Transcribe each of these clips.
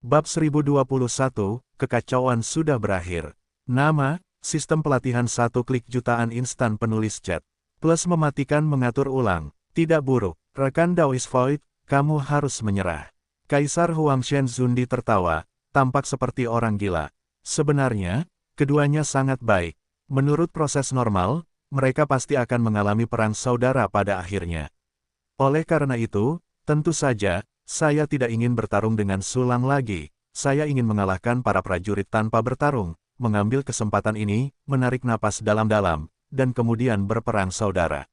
Bab 1021, Kekacauan sudah berakhir. Nama, sistem pelatihan 1 klik jutaan instan penulis chat. Plus mematikan mengatur ulang. Tidak buruk, rekan Daoist Void, kamu harus menyerah. Kaisar Huangshen Zundi tertawa, tampak seperti orang gila. Sebenarnya, keduanya sangat baik. Menurut proses normal, mereka pasti akan mengalami perang saudara pada akhirnya. Oleh karena itu, tentu saja, saya tidak ingin bertarung dengan Sulang lagi. Saya ingin mengalahkan para prajurit tanpa bertarung, mengambil kesempatan ini, menarik napas dalam-dalam, dan kemudian berperang saudara.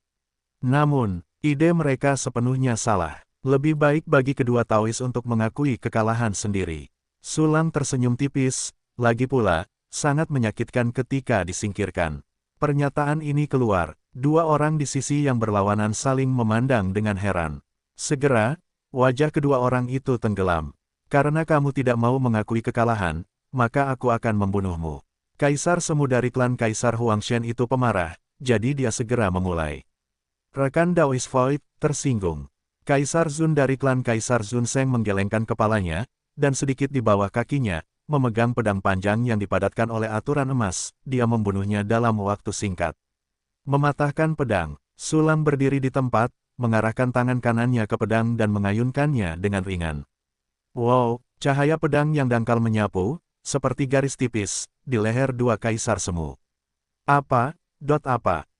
Namun, ide mereka sepenuhnya salah. Lebih baik bagi kedua Taois untuk mengakui kekalahan sendiri. Sulang tersenyum tipis, lagi pula, sangat menyakitkan ketika disingkirkan. Pernyataan ini keluar, dua orang di sisi yang berlawanan saling memandang dengan heran. Segera, wajah kedua orang itu tenggelam. Karena kamu tidak mau mengakui kekalahan, maka aku akan membunuhmu. Kaisar semu dari klan Kaisar Huangshen itu pemarah, jadi dia segera memulai. Rekan Daoist Void tersinggung. Kaisar Zun dari klan Kaisar Zun Seng menggelengkan kepalanya, dan sedikit di bawah kakinya, memegang pedang panjang yang dipadatkan oleh aturan emas, dia membunuhnya dalam waktu singkat. Mematahkan pedang, Sulang berdiri di tempat, mengarahkan tangan kanannya ke pedang dan mengayunkannya dengan ringan. Wow, cahaya pedang yang dangkal menyapu, seperti garis tipis, di leher dua kaisar semu. Apa?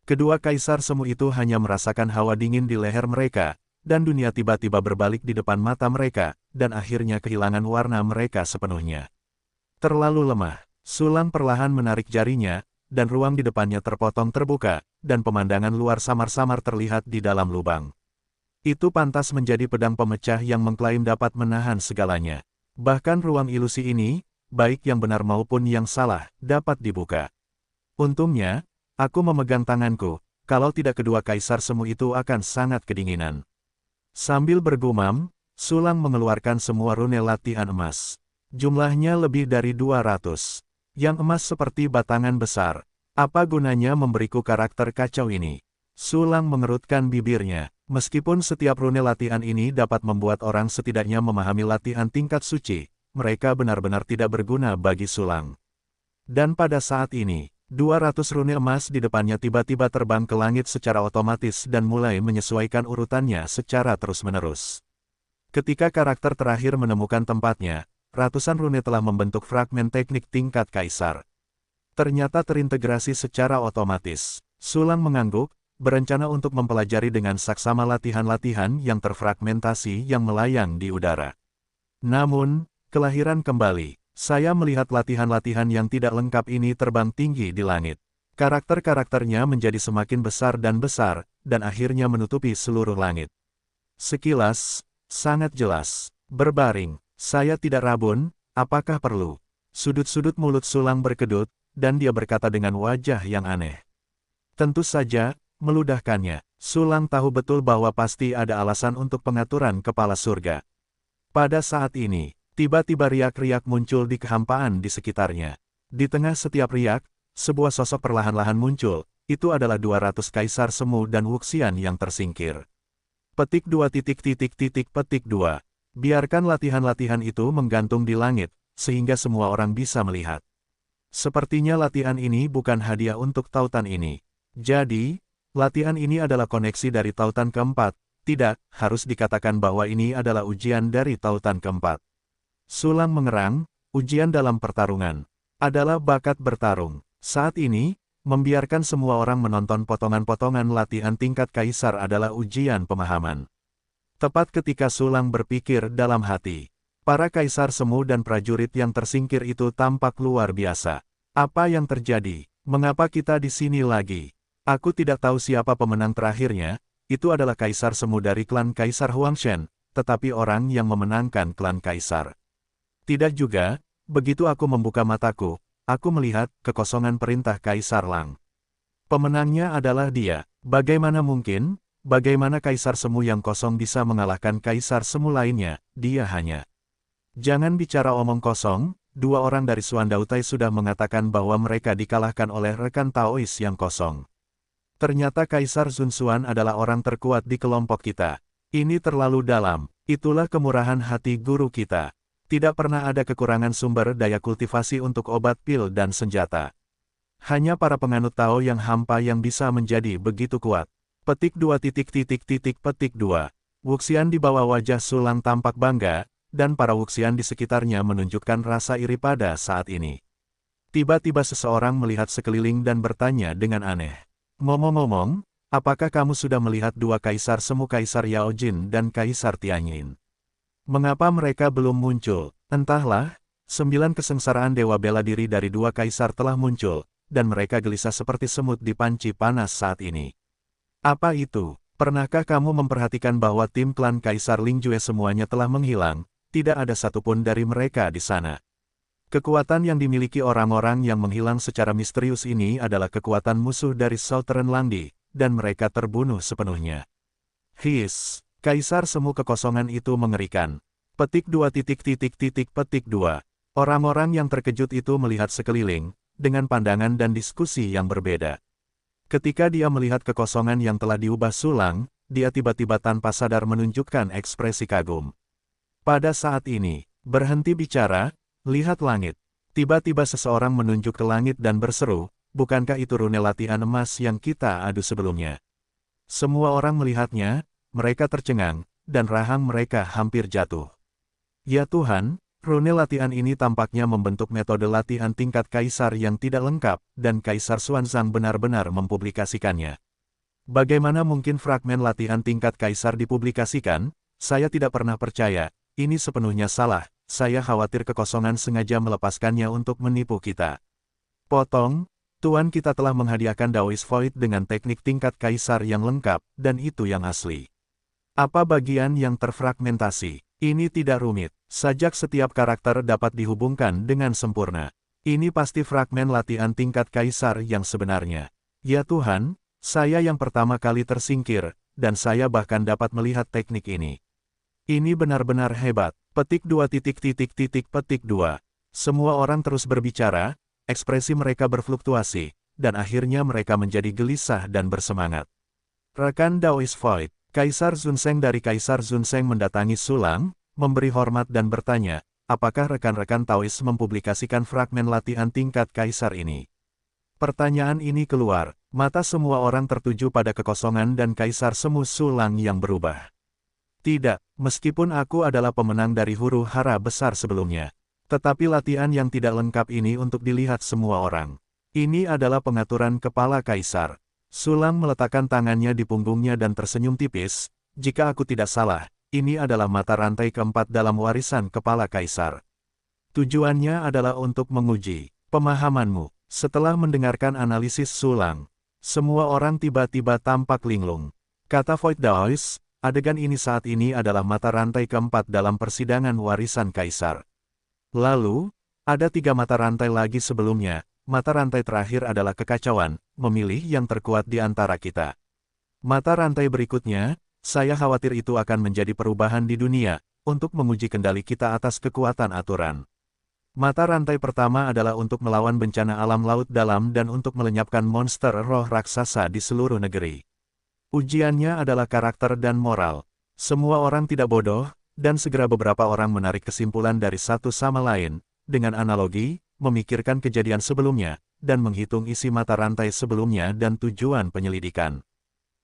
Kedua kaisar semu itu hanya merasakan hawa dingin di leher mereka, dan dunia tiba-tiba berbalik di depan mata mereka, dan akhirnya kehilangan warna mereka sepenuhnya. Terlalu lemah, Sulang perlahan menarik jarinya, dan ruang di depannya terpotong terbuka, dan pemandangan luar samar-samar terlihat di dalam lubang. Itu pantas menjadi pedang pemecah yang mengklaim dapat menahan segalanya. Bahkan ruang ilusi ini, baik yang benar maupun yang salah, dapat dibuka. Untungnya, aku memegang tanganku, kalau tidak kedua kaisar semu itu akan sangat kedinginan. Sambil bergumam, Sulang mengeluarkan semua rune latihan emas. Jumlahnya lebih dari 200. Yang emas seperti batangan besar. Apa gunanya memberiku karakter kacau ini? Sulang mengerutkan bibirnya. Meskipun setiap rune latihan ini dapat membuat orang setidaknya memahami latihan tingkat suci, mereka benar-benar tidak berguna bagi Sulang. Dan pada saat ini, 200 rune emas di depannya tiba-tiba terbang ke langit secara otomatis dan mulai menyesuaikan urutannya secara terus-menerus. Ketika karakter terakhir menemukan tempatnya, ratusan rune telah membentuk fragmen teknik tingkat kaisar. Ternyata terintegrasi secara otomatis. Sulang mengangguk, berencana untuk mempelajari dengan saksama latihan-latihan yang terfragmentasi yang melayang di udara. Namun, kelahiran kembali. Saya melihat latihan-latihan yang tidak lengkap ini terbang tinggi di langit. Karakter-karakternya menjadi semakin besar, dan akhirnya menutupi seluruh langit. Sekilas, sangat jelas. Berbaring. Saya tidak rabun, apakah perlu? Sudut-sudut mulut Sulang berkedut, dan dia berkata dengan wajah yang aneh. Tentu saja, meludahkannya. Sulang tahu betul bahwa pasti ada alasan untuk pengaturan kepala surga. Pada saat ini, tiba-tiba riak-riak muncul di kehampaan di sekitarnya. Di tengah setiap riak, sebuah sosok perlahan-lahan muncul, itu adalah 200 kaisar semu dan Wuxian yang tersingkir. Petik 2. Biarkan latihan-latihan itu menggantung di langit, sehingga semua orang bisa melihat. Sepertinya latihan ini bukan hadiah untuk tautan ini. Jadi, latihan ini adalah koneksi dari tautan keempat. Tidak, harus dikatakan bahwa ini adalah ujian dari tautan keempat. Sulang mengerang, ujian dalam pertarungan. Adalah bakat bertarung. Saat ini, membiarkan semua orang menonton potongan-potongan latihan tingkat kaisar adalah ujian pemahaman. Tepat ketika Sulang berpikir dalam hati, para kaisar semu dan prajurit yang tersingkir itu tampak luar biasa. Apa yang terjadi? Mengapa kita di sini lagi? Aku tidak tahu siapa pemenang terakhirnya, itu adalah kaisar semu dari klan Kaisar Huangshen, tetapi orang yang memenangkan klan kaisar. Tidak juga, begitu aku membuka mataku, aku melihat kekosongan perintah Kaisar Lang. Pemenangnya adalah dia. Bagaimana mungkin? Bagaimana kaisar semu yang kosong bisa mengalahkan kaisar semu lainnya? Dia hanya. Jangan bicara omong kosong, dua orang dari Suan Dautai sudah mengatakan bahwa mereka dikalahkan oleh rekan Taois yang kosong. Ternyata Kaisar Zun Xuan adalah orang terkuat di kelompok kita. Ini terlalu dalam, itulah kemurahan hati guru kita. Tidak pernah ada kekurangan sumber daya kultivasi untuk obat pil dan senjata. Hanya para penganut Tao yang hampa yang bisa menjadi begitu kuat. Petik 2. Petik 2. Wuxian di bawah wajah Sulang tampak bangga, dan para Wuxian di sekitarnya menunjukkan rasa iri pada saat ini. Tiba-tiba seseorang melihat sekeliling dan bertanya dengan aneh. Ngomong-ngomong, apakah kamu sudah melihat dua kaisar semu, Kaisar Yao Jin dan Kaisar Tianyin? Mengapa mereka belum muncul? Entahlah, 9 kesengsaraan dewa bela diri dari dua kaisar telah muncul, dan mereka gelisah seperti semut di panci panas saat ini. Apa itu? Pernahkah kamu memperhatikan bahwa tim klan Kaisar Lingjue semuanya telah menghilang, tidak ada satupun dari mereka di sana. Kekuatan yang dimiliki orang-orang yang menghilang secara misterius ini adalah kekuatan musuh dari Southern Landi, dan mereka terbunuh sepenuhnya. His. Kaisar semu kekosongan itu mengerikan. Petik 2. Petik 2. Orang-orang yang terkejut itu melihat sekeliling, dengan pandangan dan diskusi yang berbeda. Ketika dia melihat kekosongan yang telah diubah Sulang, dia tiba-tiba tanpa sadar menunjukkan ekspresi kagum. Pada saat ini, berhenti bicara, lihat langit. Tiba-tiba seseorang menunjuk ke langit dan berseru, bukankah itu rune latihan emas yang kita adu sebelumnya? Semua orang melihatnya. Mereka tercengang, dan rahang mereka hampir jatuh. Ya Tuhan, rune latihan ini tampaknya membentuk metode latihan tingkat kaisar yang tidak lengkap, dan Kaisar Xuanzang benar-benar mempublikasikannya. Bagaimana mungkin fragmen latihan tingkat kaisar dipublikasikan? Saya tidak pernah percaya, ini sepenuhnya salah, saya khawatir kekosongan sengaja melepaskannya untuk menipu kita. Potong, Tuan kita telah menghadiahkan Daoist Void dengan teknik tingkat kaisar yang lengkap, dan itu yang asli. Apa bagian yang terfragmentasi? Ini tidak rumit. Sajak setiap karakter dapat dihubungkan dengan sempurna. Ini pasti fragmen latihan tingkat kaisar yang sebenarnya. Ya Tuhan, saya yang pertama kali tersingkir, dan saya bahkan dapat melihat teknik ini. Ini benar-benar hebat. Petik 2. Petik 2. Semua orang terus berbicara, ekspresi mereka berfluktuasi, dan akhirnya mereka menjadi gelisah dan bersemangat. Rekan Daoist Void. Kaisar Xuanzang dari Kaisar Xuanzang mendatangi Sulang, memberi hormat dan bertanya, apakah rekan-rekan Taoist mempublikasikan fragmen latihan tingkat kaisar ini? Pertanyaan ini keluar, mata semua orang tertuju pada kekosongan dan Kaisar semu Sulang yang berubah. Tidak, meskipun aku adalah pemenang dari huru hara besar sebelumnya. Tetapi latihan yang tidak lengkap ini untuk dilihat semua orang. Ini adalah pengaturan kepala kaisar. Sulang meletakkan tangannya di punggungnya dan tersenyum tipis, jika aku tidak salah, ini adalah mata rantai keempat dalam warisan kepala kaisar. Tujuannya adalah untuk menguji pemahamanmu. Setelah mendengarkan analisis Sulang, semua orang tiba-tiba tampak linglung. Kata Void Daoist, adegan ini saat ini adalah mata rantai keempat dalam persidangan warisan kaisar. Lalu, ada 3 mata rantai lagi sebelumnya. Mata rantai terakhir adalah kekacauan, memilih yang terkuat di antara kita. Mata rantai berikutnya, saya khawatir itu akan menjadi perubahan di dunia, untuk menguji kendali kita atas kekuatan aturan. Mata rantai pertama adalah untuk melawan bencana alam laut dalam dan untuk melenyapkan monster roh raksasa di seluruh negeri. Ujiannya adalah karakter dan moral. Semua orang tidak bodoh, dan segera beberapa orang menarik kesimpulan dari satu sama lain, dengan analogi, memikirkan kejadian sebelumnya, dan menghitung isi mata rantai sebelumnya dan tujuan penyelidikan.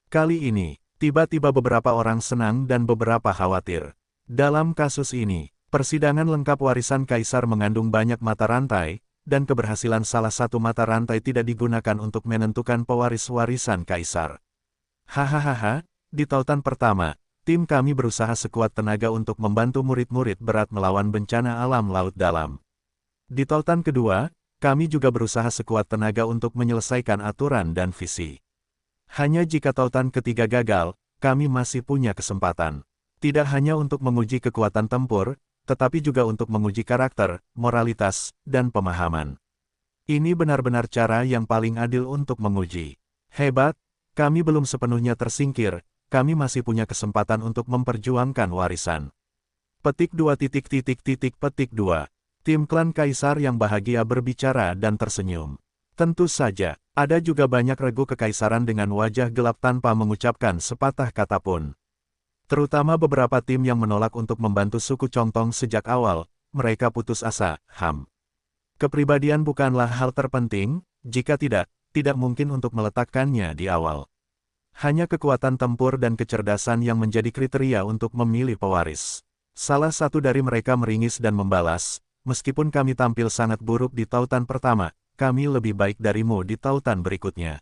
Kali ini, tiba-tiba beberapa orang senang dan beberapa khawatir. Dalam kasus ini, persidangan lengkap warisan kaisar mengandung banyak mata rantai, dan keberhasilan salah satu mata rantai tidak digunakan untuk menentukan pewaris warisan kaisar. Hahaha, di tautan pertama, tim kami berusaha sekuat tenaga untuk membantu murid-murid berat melawan bencana alam laut dalam. Di tautan kedua, kami juga berusaha sekuat tenaga untuk menyelesaikan aturan dan visi. Hanya jika tautan ketiga gagal, kami masih punya kesempatan. Tidak hanya untuk menguji kekuatan tempur, tetapi juga untuk menguji karakter, moralitas, dan pemahaman. Ini benar-benar cara yang paling adil untuk menguji. Hebat, kami belum sepenuhnya tersingkir, kami masih punya kesempatan untuk memperjuangkan warisan. Petik 2. Petik 2. Tim klan kaisar yang bahagia berbicara dan tersenyum. Tentu saja, ada juga banyak regu kekaisaran dengan wajah gelap tanpa mengucapkan sepatah kata pun. Terutama beberapa tim yang menolak untuk membantu suku Chongtong sejak awal, mereka putus asa. Kepribadian bukanlah hal terpenting, jika tidak mungkin untuk meletakkannya di awal. Hanya kekuatan tempur dan kecerdasan yang menjadi kriteria untuk memilih pewaris. Salah satu dari mereka meringis dan membalas, meskipun kami tampil sangat buruk di tautan pertama, kami lebih baik darimu di tautan berikutnya.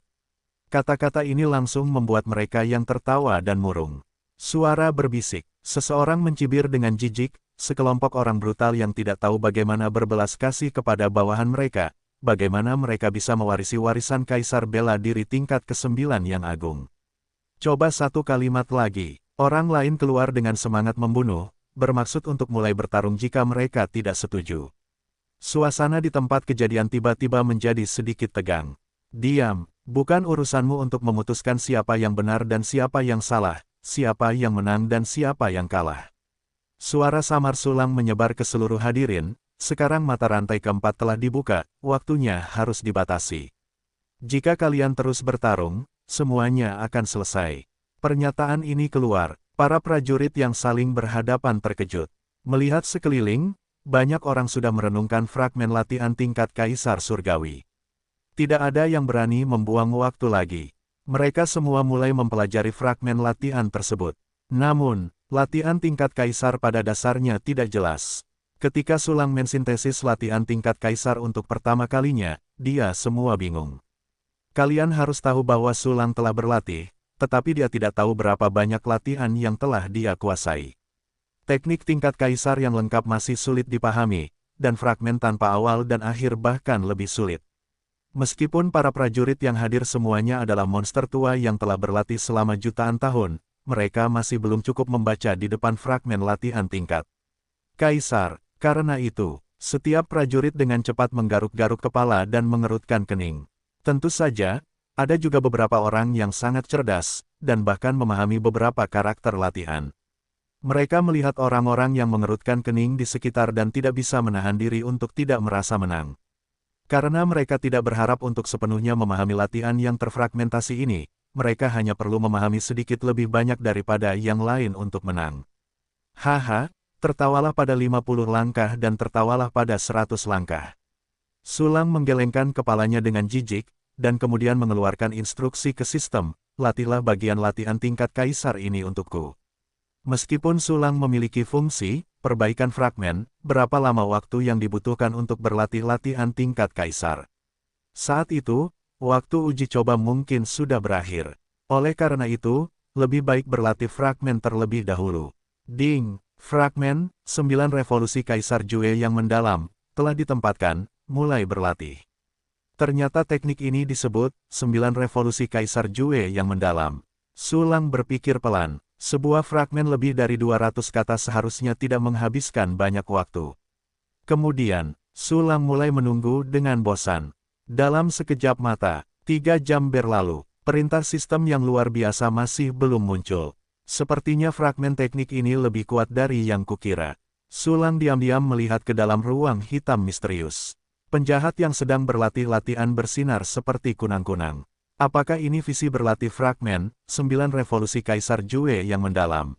Kata-kata ini langsung membuat mereka yang tertawa dan murung. Suara berbisik, seseorang mencibir dengan jijik, sekelompok orang brutal yang tidak tahu bagaimana berbelas kasih kepada bawahan mereka, bagaimana mereka bisa mewarisi warisan Kaisar bela diri tingkat ke-9 yang agung. Coba satu kalimat lagi, orang lain keluar dengan semangat membunuh, bermaksud untuk mulai bertarung jika mereka tidak setuju. Suasana di tempat kejadian tiba-tiba menjadi sedikit tegang. Diam, bukan urusanmu untuk memutuskan siapa yang benar dan siapa yang salah, siapa yang menang dan siapa yang kalah. Suara samar sulang menyebar ke seluruh hadirin, sekarang mata rantai keempat telah dibuka, waktunya harus dibatasi. Jika kalian terus bertarung, semuanya akan selesai. Pernyataan ini keluar, para prajurit yang saling berhadapan terkejut. Melihat sekeliling, banyak orang sudah merenungkan fragmen latihan tingkat Kaisar Surgawi. Tidak ada yang berani membuang waktu lagi. Mereka semua mulai mempelajari fragmen latihan tersebut. Namun, latihan tingkat Kaisar pada dasarnya tidak jelas. Ketika Sulang mensintesis latihan tingkat Kaisar untuk pertama kalinya, dia semua bingung. Kalian harus tahu bahwa Sulang telah berlatih, tetapi dia tidak tahu berapa banyak latihan yang telah dia kuasai. Teknik tingkat Kaisar yang lengkap masih sulit dipahami, dan fragmen tanpa awal dan akhir bahkan lebih sulit. Meskipun para prajurit yang hadir semuanya adalah monster tua yang telah berlatih selama jutaan tahun, mereka masih belum cukup membaca di depan fragmen latihan tingkat Kaisar. Karena itu, setiap prajurit dengan cepat menggaruk-garuk kepala dan mengerutkan kening. Tentu saja, ada juga beberapa orang yang sangat cerdas, dan bahkan memahami beberapa karakter latihan. Mereka melihat orang-orang yang mengerutkan kening di sekitar dan tidak bisa menahan diri untuk tidak merasa menang. Karena mereka tidak berharap untuk sepenuhnya memahami latihan yang terfragmentasi ini, mereka hanya perlu memahami sedikit lebih banyak daripada yang lain untuk menang. Haha, tertawalah pada 50 langkah dan tertawalah pada 100 langkah. Sulang menggelengkan kepalanya dengan jijik, dan kemudian mengeluarkan instruksi ke sistem, latihlah bagian latihan tingkat Kaisar ini untukku. Meskipun Sulang memiliki fungsi, perbaikan fragmen, berapa lama waktu yang dibutuhkan untuk berlatih latihan tingkat Kaisar. Saat itu, waktu uji coba mungkin sudah berakhir. Oleh karena itu, lebih baik berlatih fragmen terlebih dahulu. Ding, fragmen, 9 revolusi Kaisar Jue yang mendalam, telah ditempatkan, mulai berlatih. Ternyata teknik ini disebut, 9 revolusi Kaisar Jue yang mendalam. Sulang berpikir pelan. Sebuah fragmen lebih dari 200 kata seharusnya tidak menghabiskan banyak waktu. Kemudian, Sulang mulai menunggu dengan bosan. Dalam sekejap mata, 3 jam berlalu, perintah sistem yang luar biasa masih belum muncul. Sepertinya fragmen teknik ini lebih kuat dari yang kukira. Sulang diam-diam melihat ke dalam ruang hitam misterius. Penjahat yang sedang berlatih latihan bersinar seperti kunang-kunang. Apakah ini visi berlatih fragmen, 9 revolusi Kaisar Jue yang mendalam?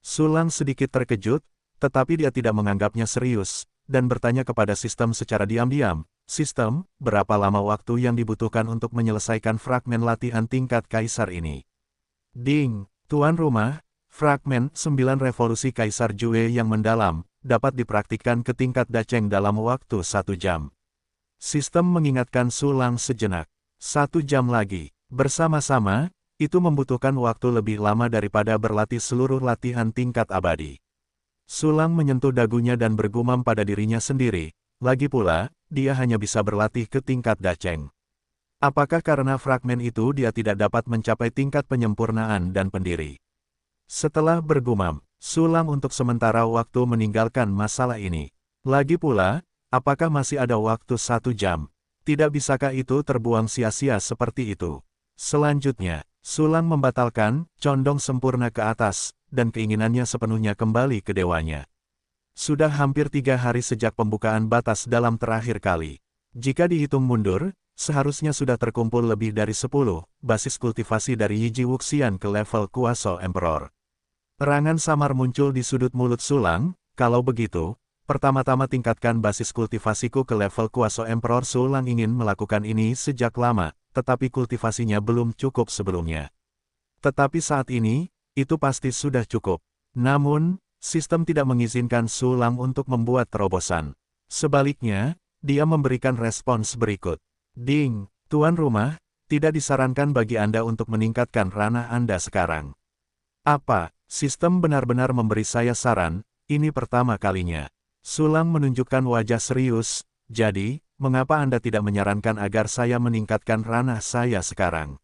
Sulang sedikit terkejut, tetapi dia tidak menganggapnya serius, dan bertanya kepada sistem secara diam-diam, "Sistem, berapa lama waktu yang dibutuhkan untuk menyelesaikan fragmen latihan tingkat Kaisar ini?" Ding, tuan rumah, fragmen 9 revolusi Kaisar Jue yang mendalam, dapat dipraktikkan ke tingkat Dacheng dalam waktu 1 jam. Sistem mengingatkan Sulang sejenak. 1 jam lagi, bersama-sama, itu membutuhkan waktu lebih lama daripada berlatih seluruh latihan tingkat abadi. Sulang menyentuh dagunya dan bergumam pada dirinya sendiri, lagi pula, dia hanya bisa berlatih ke tingkat Dacheng. Apakah karena fragmen itu dia tidak dapat mencapai tingkat penyempurnaan dan pendiri? Setelah bergumam, Sulang untuk sementara waktu meninggalkan masalah ini. Lagi pula, apakah masih ada waktu 1 jam? Tidak bisakah itu terbuang sia-sia seperti itu? Selanjutnya, Sulang membatalkan, condong sempurna ke atas, dan keinginannya sepenuhnya kembali ke dewanya. Sudah hampir 3 hari sejak pembukaan batas dalam terakhir kali. Jika dihitung mundur, seharusnya sudah terkumpul lebih dari 10 basis kultivasi dari Yiji Wuxian ke level kuasa Emperor. Perangan samar muncul di sudut mulut Sulang, kalau begitu, pertama-tama tingkatkan basis kultivasiku ke level kuasa Emperor Sulang ingin melakukan ini sejak lama, tetapi kultivasinya belum cukup sebelumnya. Tetapi saat ini, itu pasti sudah cukup. Namun, sistem tidak mengizinkan Sulang untuk membuat terobosan. Sebaliknya, dia memberikan respons berikut. Ding, tuan rumah, tidak disarankan bagi Anda untuk meningkatkan ranah Anda sekarang. Apa, sistem benar-benar memberi saya saran, ini pertama kalinya. Sulang menunjukkan wajah serius, jadi, mengapa Anda tidak menyarankan agar saya meningkatkan ranah saya sekarang?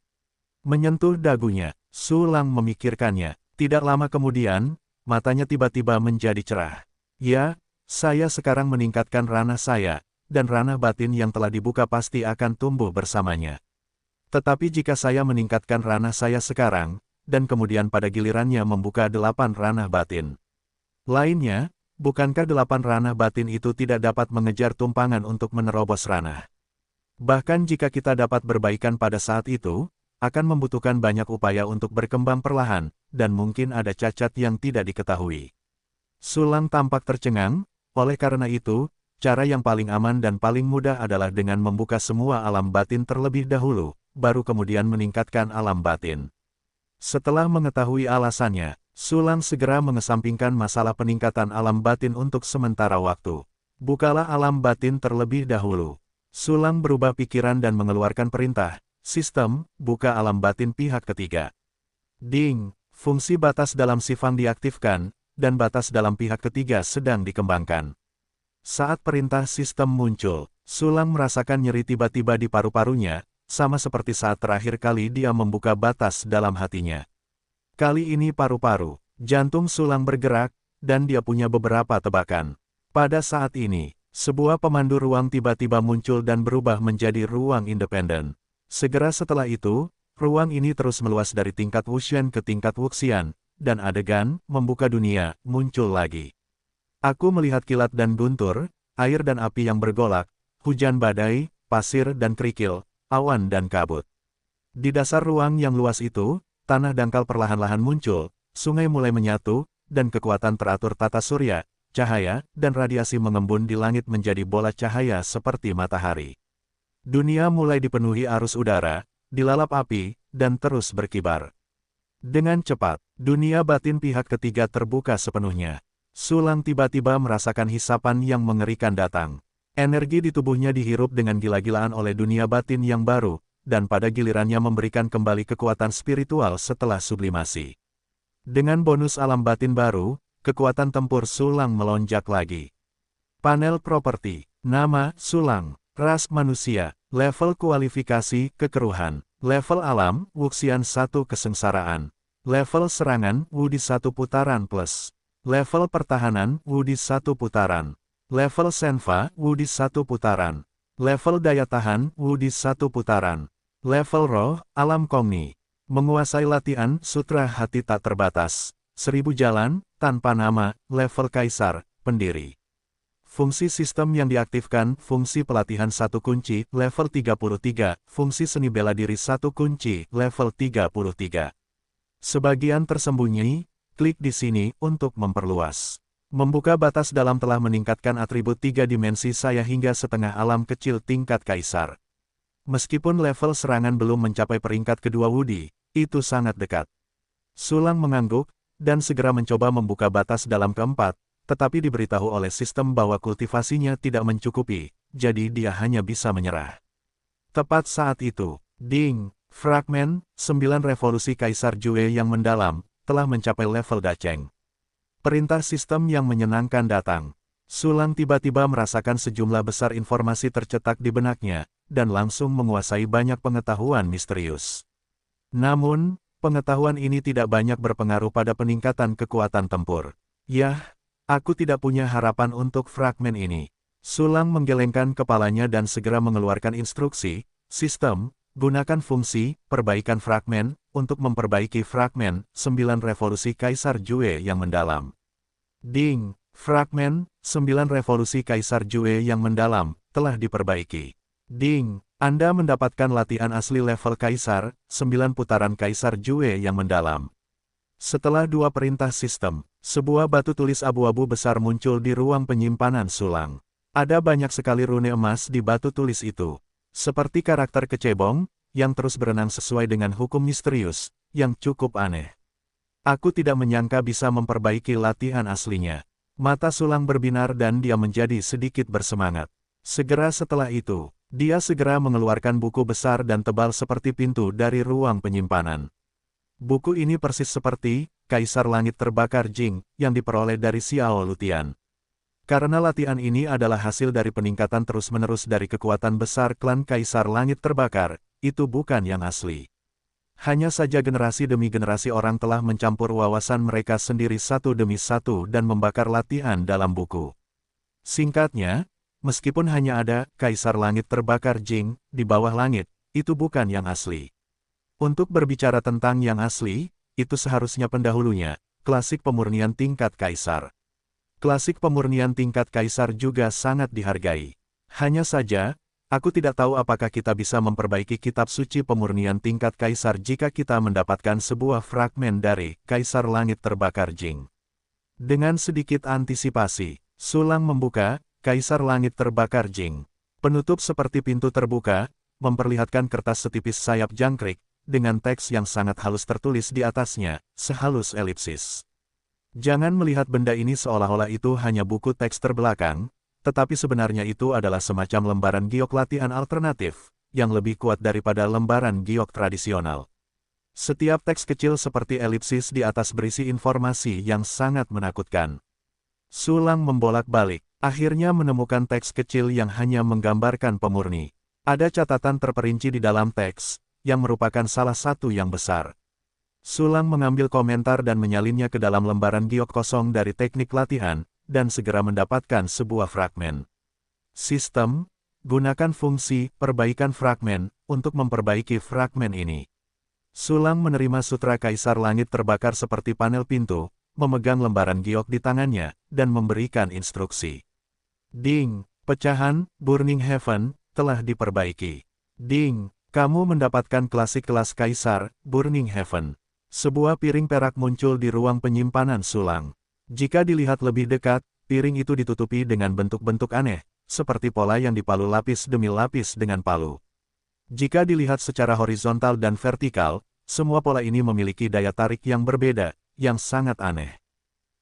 Menyentuh dagunya, Sulang memikirkannya. Tidak lama kemudian, matanya tiba-tiba menjadi cerah. Ya, saya sekarang meningkatkan ranah saya, dan ranah batin yang telah dibuka pasti akan tumbuh bersamanya. Tetapi jika saya meningkatkan ranah saya sekarang, dan kemudian pada gilirannya membuka 8 ranah batin lainnya, bukankah 8 ranah batin itu tidak dapat mengejar tumpangan untuk menerobos ranah? Bahkan jika kita dapat berbaikan pada saat itu, akan membutuhkan banyak upaya untuk berkembang perlahan, dan mungkin ada cacat yang tidak diketahui. Sulang tampak tercengang, oleh karena itu, cara yang paling aman dan paling mudah adalah dengan membuka semua alam batin terlebih dahulu, baru kemudian meningkatkan alam batin. Setelah mengetahui alasannya, Sulang segera mengesampingkan masalah peningkatan alam batin untuk sementara waktu. Bukalah alam batin terlebih dahulu. Sulang berubah pikiran dan mengeluarkan perintah, sistem, buka alam batin pihak ketiga. Ding, fungsi batas dalam Sifang diaktifkan, dan batas dalam pihak ketiga sedang dikembangkan. Saat perintah sistem muncul, Sulang merasakan nyeri tiba-tiba di paru-parunya, sama seperti saat terakhir kali dia membuka batas dalam hatinya. Kali ini paru-paru, jantung Sulang bergerak, dan dia punya beberapa tebakan. Pada saat ini, sebuah pemandu ruang tiba-tiba muncul dan berubah menjadi ruang independen. Segera setelah itu, ruang ini terus meluas dari tingkat Wuxian ke tingkat Wuxian, dan adegan, membuka dunia, muncul lagi. Aku melihat kilat dan guntur, air dan api yang bergolak, hujan badai, pasir dan kerikil, awan dan kabut. Di dasar ruang yang luas itu, tanah dangkal perlahan-lahan muncul, sungai mulai menyatu, dan kekuatan teratur tata surya, cahaya, dan radiasi mengembun di langit menjadi bola cahaya seperti matahari. Dunia mulai dipenuhi arus udara, dilalap api, dan terus berkibar. Dengan cepat, dunia batin pihak ketiga terbuka sepenuhnya. Sulang tiba-tiba merasakan hisapan yang mengerikan datang. Energi di tubuhnya dihirup dengan gila-gilaan oleh dunia batin yang baru, dan pada gilirannya memberikan kembali kekuatan spiritual setelah sublimasi. Dengan bonus alam batin baru, kekuatan tempur Sulang melonjak lagi. Panel properti, nama, Sulang, ras manusia, level kualifikasi, kekeruhan, level alam, Wuxian 1 kesengsaraan, level serangan, Wudi 1 putaran plus, level pertahanan, Wudi 1 putaran, level senfa, Wudi 1 putaran, level daya tahan, Wudi 1 putaran. Level roh, alam kongni. Menguasai latihan, sutra hati tak terbatas. 1000 jalan, tanpa nama, level kaisar, pendiri. Fungsi sistem yang diaktifkan, fungsi pelatihan 1 kunci, level 33, fungsi seni bela diri 1 kunci, level 33. Sebagian tersembunyi, klik di sini untuk memperluas. Membuka batas dalam telah meningkatkan atribut 3 dimensi saya hingga setengah alam kecil tingkat kaisar. Meskipun level serangan belum mencapai peringkat kedua Wudi, itu sangat dekat. Sulang mengangguk, dan segera mencoba membuka batas dalam keempat, tetapi diberitahu oleh sistem bahwa kultivasinya tidak mencukupi, jadi dia hanya bisa menyerah. Tepat saat itu, ding, fragmen, 9 revolusi Kaisar Jue yang mendalam, telah mencapai level Dacheng. Perintah sistem yang menyenangkan datang. Sulang tiba-tiba merasakan sejumlah besar informasi tercetak di benaknya, dan langsung menguasai banyak pengetahuan misterius. Namun, pengetahuan ini tidak banyak berpengaruh pada peningkatan kekuatan tempur. Yah, aku tidak punya harapan untuk fragmen ini. Sulang menggelengkan kepalanya dan segera mengeluarkan instruksi, sistem, gunakan fungsi, perbaikan fragmen, untuk memperbaiki fragmen, 9 revolusi Kaisar Jue yang mendalam. Ding, fragmen, 9 revolusi Kaisar Jue yang mendalam, telah diperbaiki. Ding, Anda mendapatkan latihan asli level Kaisar, 9 putaran Kaisar Jue yang mendalam. Setelah dua perintah sistem, sebuah batu tulis abu-abu besar muncul di ruang penyimpanan Sulang. Ada banyak sekali rune emas di batu tulis itu. Seperti karakter kecebong, yang terus berenang sesuai dengan hukum misterius, yang cukup aneh. Aku tidak menyangka bisa memperbaiki latihan aslinya. Mata Sulang berbinar dan dia menjadi sedikit bersemangat. Segera setelah itu, dia segera mengeluarkan buku besar dan tebal seperti pintu dari ruang penyimpanan. Buku ini persis seperti Kaisar Langit Terbakar Jing yang diperoleh dari Xiao Lutian. Karena latihan ini adalah hasil dari peningkatan terus-menerus dari kekuatan besar klan Kaisar Langit Terbakar, itu bukan yang asli. Hanya saja generasi demi generasi orang telah mencampur wawasan mereka sendiri satu demi satu dan membakar latihan dalam buku. Singkatnya, meskipun hanya ada Kaisar Langit Terbakar Jing di bawah langit, itu bukan yang asli. Untuk berbicara tentang yang asli, itu seharusnya pendahulunya, klasik pemurnian tingkat Kaisar. Klasik pemurnian tingkat Kaisar juga sangat dihargai. Hanya saja, aku tidak tahu apakah kita bisa memperbaiki kitab suci pemurnian tingkat Kaisar jika kita mendapatkan sebuah fragmen dari Kaisar Langit Terbakar Jing. Dengan sedikit antisipasi, Sulang membuka Kaisar Langit Terbakar Jing. Penutup seperti pintu terbuka, memperlihatkan kertas setipis sayap jangkrik, dengan teks yang sangat halus tertulis di atasnya, sehalus elipsis. Jangan melihat benda ini seolah-olah itu hanya buku teks terbelakang, tetapi sebenarnya itu adalah semacam lembaran giok latihan alternatif, yang lebih kuat daripada lembaran giok tradisional. Setiap teks kecil seperti elipsis di atas berisi informasi yang sangat menakutkan. Sulang membolak-balik, akhirnya menemukan teks kecil yang hanya menggambarkan pemurni. Ada catatan terperinci di dalam teks, yang merupakan salah satu yang besar. Sulang mengambil komentar dan menyalinnya ke dalam lembaran giok kosong dari teknik latihan, dan segera mendapatkan sebuah fragmen. Sistem, gunakan fungsi perbaikan fragmen untuk memperbaiki fragmen ini. Sulang menerima sutra Kaisar Langit Terbakar seperti panel pintu, memegang lembaran giok di tangannya, dan memberikan instruksi. Ding, pecahan Burning Heaven telah diperbaiki. Ding, kamu mendapatkan klasik kelas Kaisar, Burning Heaven. Sebuah piring perak muncul di ruang penyimpanan Sulang. Jika dilihat lebih dekat, piring itu ditutupi dengan bentuk-bentuk aneh, seperti pola yang dipalu lapis demi lapis dengan palu. Jika dilihat secara horizontal dan vertikal, semua pola ini memiliki daya tarik yang berbeda, yang sangat aneh.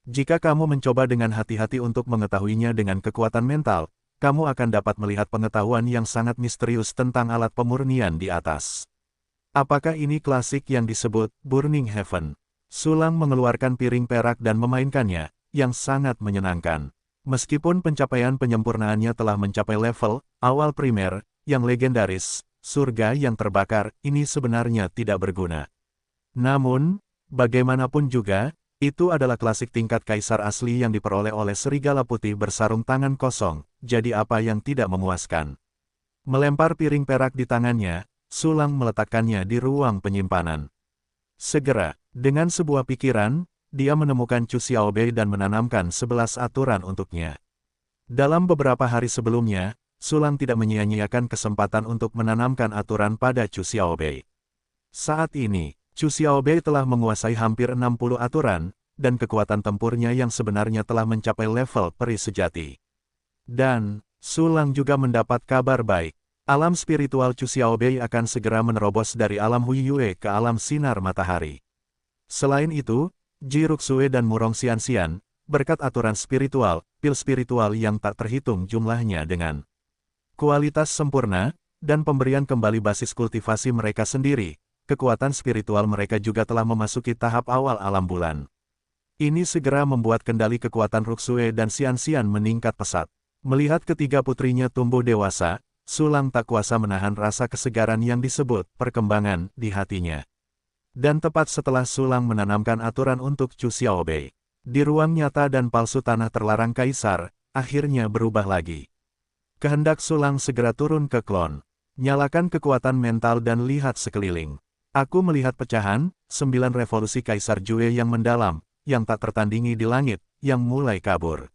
Jika kamu mencoba dengan hati-hati untuk mengetahuinya dengan kekuatan mental, kamu akan dapat melihat pengetahuan yang sangat misterius tentang alat pemurnian di atas. Apakah ini klasik yang disebut Burning Heaven? Sulang mengeluarkan piring perak dan memainkannya, yang sangat menyenangkan. Meskipun pencapaian penyempurnaannya telah mencapai level awal primer, yang legendaris, surga yang terbakar, ini sebenarnya tidak berguna. Namun, bagaimanapun juga, itu adalah klasik tingkat Kaisar asli yang diperoleh oleh serigala putih bersarung tangan kosong, jadi apa yang tidak memuaskan. Melempar piring perak di tangannya, Sulang meletakkannya di ruang penyimpanan. Segera, dengan sebuah pikiran, dia menemukan Chu Xiaobei dan menanamkan 11 aturan untuknya. Dalam beberapa hari sebelumnya, Sulang tidak menyia-nyiakan kesempatan untuk menanamkan aturan pada Chu Xiaobei. Saat ini, Chu Xiaobei telah menguasai hampir 60 aturan, dan kekuatan tempurnya yang sebenarnya telah mencapai level peri sejati. Dan, Sulang juga mendapat kabar baik. Alam spiritual Chu Xiaobei akan segera menerobos dari alam Huiyue ke alam sinar matahari. Selain itu, Ji Ruxue dan Murong Xianxian, berkat aturan spiritual, pil spiritual yang tak terhitung jumlahnya dengan kualitas sempurna, dan pemberian kembali basis kultivasi mereka sendiri, kekuatan spiritual mereka juga telah memasuki tahap awal alam bulan. Ini segera membuat kendali kekuatan Ruxue dan Xianxian meningkat pesat. Melihat ketiga putrinya tumbuh dewasa, Sulang tak kuasa menahan rasa kesegaran yang disebut perkembangan di hatinya. Dan tepat setelah Sulang menanamkan aturan untuk Chu Xiaobei, di ruang nyata dan palsu tanah terlarang Kaisar, akhirnya berubah lagi. Kehendak Sulang segera turun ke klon. Nyalakan kekuatan mental dan lihat sekeliling. Aku melihat pecahan, 9 revolusi Kaisar Jue yang mendalam, yang tak tertandingi di langit, yang mulai kabur.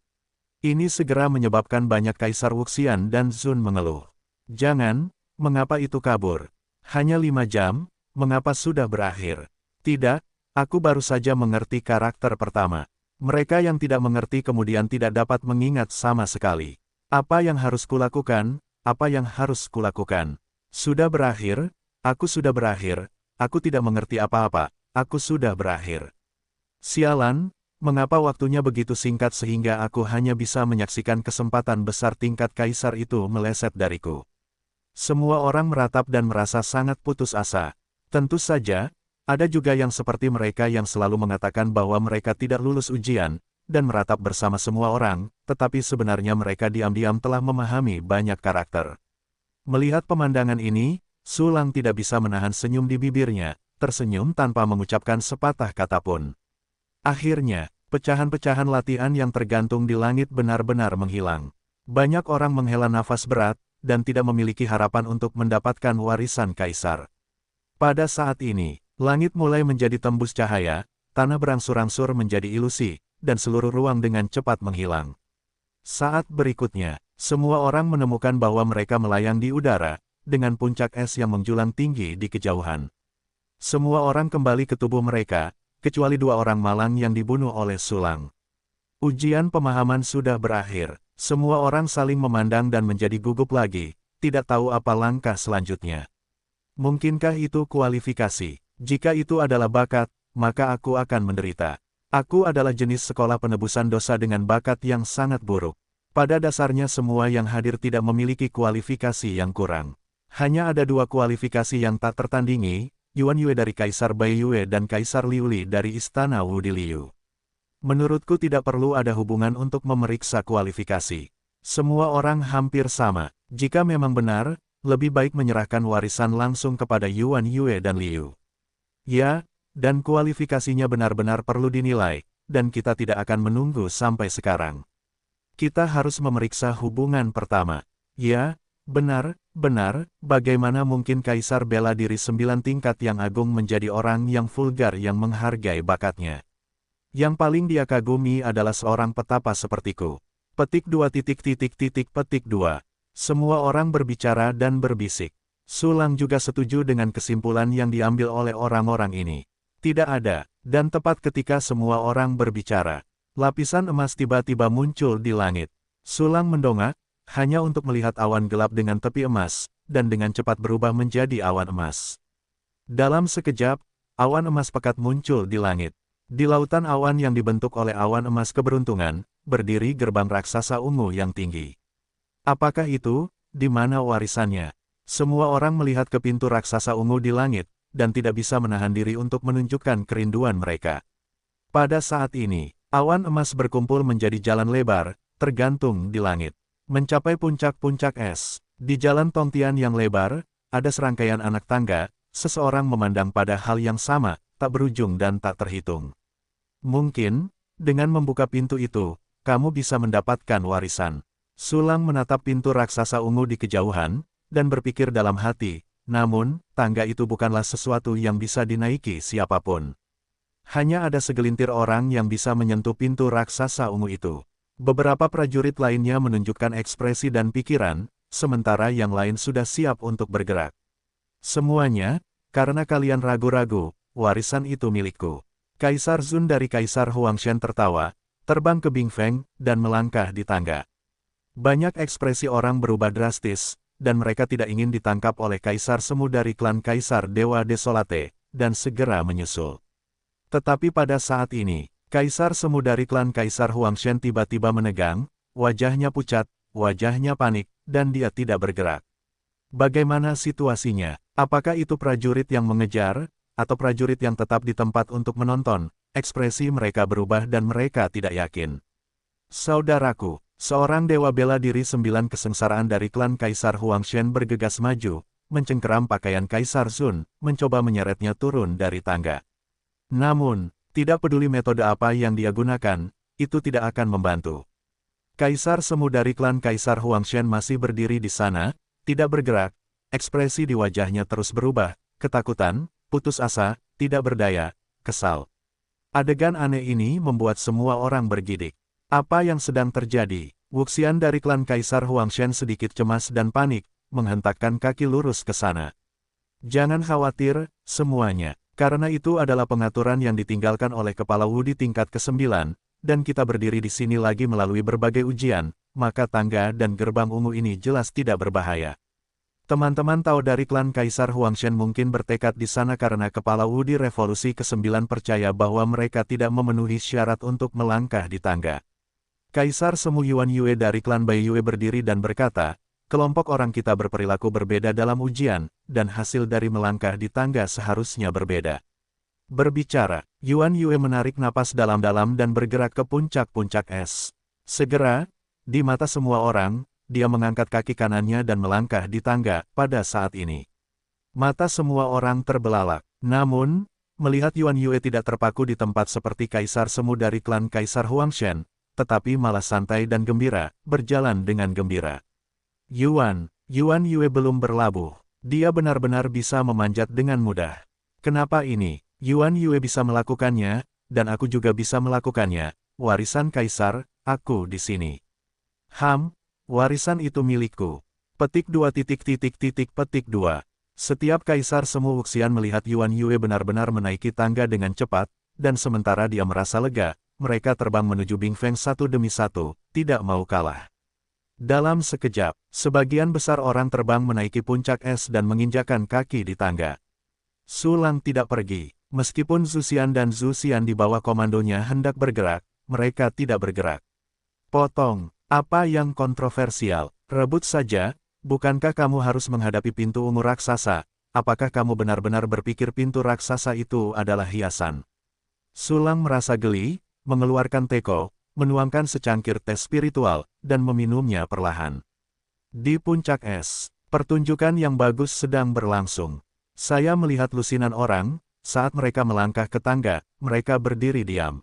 Ini segera menyebabkan banyak Kaisar Wuxian dan Zun mengeluh. Jangan, mengapa itu kabur? Hanya 5 jam, mengapa sudah berakhir? Tidak, Aku baru saja mengerti karakter pertama. Mereka yang tidak mengerti kemudian tidak dapat mengingat sama sekali. Apa yang harus kulakukan? Apa yang harus kulakukan? Sudah berakhir, aku sudah berakhir, aku tidak mengerti apa-apa, aku sudah berakhir. Sialan, mengapa waktunya begitu singkat sehingga aku hanya bisa menyaksikan kesempatan besar tingkat kaisar itu meleset dariku. Semua orang meratap dan merasa sangat putus asa. Tentu saja, ada juga yang seperti mereka yang selalu mengatakan bahwa mereka tidak lulus ujian, dan meratap bersama semua orang, tetapi sebenarnya mereka diam-diam telah memahami banyak karakter. Melihat pemandangan ini, Su Lang tidak bisa menahan senyum di bibirnya, tersenyum tanpa mengucapkan sepatah kata pun. Akhirnya, pecahan-pecahan latihan yang tergantung di langit benar-benar menghilang. Banyak orang menghela nafas berat, dan tidak memiliki harapan untuk mendapatkan warisan kaisar. Pada saat ini, langit mulai menjadi tembus cahaya, tanah berangsur-angsur menjadi ilusi, dan seluruh ruang dengan cepat menghilang. Saat berikutnya, semua orang menemukan bahwa mereka melayang di udara, dengan puncak es yang menjulang tinggi di kejauhan. Semua orang kembali ke tubuh mereka, kecuali dua orang malang yang dibunuh oleh Su Lang. Ujian pemahaman sudah berakhir, semua orang saling memandang dan menjadi gugup lagi, tidak tahu apa langkah selanjutnya. Mungkinkah itu kualifikasi? Jika itu adalah bakat, maka aku akan menderita. Aku adalah jenis sekolah penebusan dosa dengan bakat yang sangat buruk. Pada dasarnya semua yang hadir tidak memiliki kualifikasi yang kurang. Hanya ada dua kualifikasi yang tak tertandingi, Yuan Yue dari Kaisar Bai Yue dan Kaisar Liu Li dari Istana Wudi Liu. Menurutku tidak perlu ada hubungan untuk memeriksa kualifikasi. Semua orang hampir sama. Jika memang benar, lebih baik menyerahkan warisan langsung kepada Yuan Yue dan Liu. Ya, dan kualifikasinya benar-benar perlu dinilai, dan kita tidak akan menunggu sampai sekarang. Kita harus memeriksa hubungan pertama. Ya, benar, bagaimana mungkin Kaisar bela diri 9 tingkat yang agung menjadi orang yang vulgar yang menghargai bakatnya. Yang paling dia kagumi adalah seorang petapa sepertiku. Petik 2 petik 2. Semua orang berbicara dan berbisik. Su Lang juga setuju dengan kesimpulan yang diambil oleh orang-orang ini. Tidak ada, dan tepat ketika semua orang berbicara, lapisan emas tiba-tiba muncul di langit. Su Lang mendongak, hanya untuk melihat awan gelap dengan tepi emas, dan dengan cepat berubah menjadi awan emas. Dalam sekejap, awan emas pekat muncul di langit. Di lautan awan yang dibentuk oleh awan emas keberuntungan, berdiri gerbang raksasa ungu yang tinggi. Apakah itu? Di mana warisannya? Semua orang melihat ke pintu raksasa ungu di langit, dan tidak bisa menahan diri untuk menunjukkan kerinduan mereka. Pada saat ini, awan emas berkumpul menjadi jalan lebar, tergantung di langit. Mencapai puncak-puncak es. Di jalan Tongtian yang lebar, ada serangkaian anak tangga, seseorang memandang pada hal yang sama, tak berujung dan tak terhitung. Mungkin, dengan membuka pintu itu, kamu bisa mendapatkan warisan. Su Lang menatap pintu raksasa ungu di kejauhan, dan berpikir dalam hati, namun, tangga itu bukanlah sesuatu yang bisa dinaiki siapapun. Hanya ada segelintir orang yang bisa menyentuh pintu raksasa ungu itu. Beberapa prajurit lainnya menunjukkan ekspresi dan pikiran, sementara yang lain sudah siap untuk bergerak. Semuanya, karena kalian ragu-ragu, warisan itu milikku. Kaisar Zun dari Kaisar Huangshan tertawa, terbang ke Bingfeng, dan melangkah di tangga. Banyak ekspresi orang berubah drastis, dan mereka tidak ingin ditangkap oleh Kaisar Semu dari klan Kaisar Dewa Desolate, dan segera menyusul. Tetapi pada saat ini, Kaisar Semu dari klan Kaisar Huangshan tiba-tiba menegang, wajahnya pucat, wajahnya panik, dan dia tidak bergerak. Bagaimana situasinya? Apakah itu prajurit yang mengejar, atau prajurit yang tetap di tempat untuk menonton? Ekspresi mereka berubah dan mereka tidak yakin. Saudaraku, seorang dewa bela diri 9 kesengsaraan dari klan Kaisar Huangshan bergegas maju, mencengkeram pakaian Kaisar Zun, mencoba menyeretnya turun dari tangga. Namun, tidak peduli metode apa yang dia gunakan, itu tidak akan membantu. Kaisar Semu dari klan Kaisar Huangshan masih berdiri di sana, tidak bergerak, ekspresi di wajahnya terus berubah, ketakutan, putus asa, tidak berdaya, kesal. Adegan aneh ini membuat semua orang bergidik. Apa yang sedang terjadi? Wuxian dari klan Kaisar Huangshan sedikit cemas dan panik, menghentakkan kaki lurus ke sana. Jangan khawatir, semuanya. Karena itu adalah pengaturan yang ditinggalkan oleh Kepala Wu di tingkat ke-9, dan kita berdiri di sini lagi melalui berbagai ujian, maka tangga dan gerbang ungu ini jelas tidak berbahaya. Teman-teman tahu dari klan Kaisar Huangshan mungkin bertekad di sana karena Kepala Wu di Revolusi ke-9 percaya bahwa mereka tidak memenuhi syarat untuk melangkah di tangga. Kaisar Semu Yuan Yue dari klan Bai Yue berdiri dan berkata, kelompok orang kita berperilaku berbeda dalam ujian, dan hasil dari melangkah di tangga seharusnya berbeda. Berbicara, Yuan Yue menarik napas dalam-dalam dan bergerak ke puncak-puncak es. Segera, di mata semua orang, dia mengangkat kaki kanannya dan melangkah di tangga pada saat ini. Mata semua orang terbelalak. Namun, melihat Yuan Yue tidak terpaku di tempat seperti Kaisar Semu dari klan Kaisar Huangshan, tetapi malah santai dan gembira, berjalan dengan gembira. Yuan Yue belum berlabuh. Dia benar-benar bisa memanjat dengan mudah. Kenapa ini? Yuan Yue bisa melakukannya, dan aku juga bisa melakukannya. Warisan Kaisar, aku di sini. Warisan itu milikku. Petik 2 petik 2. Setiap Kaisar Semu Wuxian melihat Yuan Yue benar-benar menaiki tangga dengan cepat, dan sementara dia merasa lega, mereka terbang menuju Bing Feng satu demi satu, tidak mau kalah. Dalam sekejap, sebagian besar orang terbang menaiki puncak es dan menginjakan kaki di tangga. Su Lang tidak pergi. Meskipun Zhu Xian dan Zhu Xian di bawah komandonya hendak bergerak, mereka tidak bergerak. Potong. Apa yang kontroversial? Rebut saja, bukankah kamu harus menghadapi pintu ungu raksasa? Apakah kamu benar-benar berpikir pintu raksasa itu adalah hiasan? Su Lang merasa geli, mengeluarkan teko, menuangkan secangkir teh spiritual, dan meminumnya perlahan. Di puncak es, pertunjukan yang bagus sedang berlangsung. Saya melihat lusinan orang, saat mereka melangkah ke tangga, mereka berdiri diam.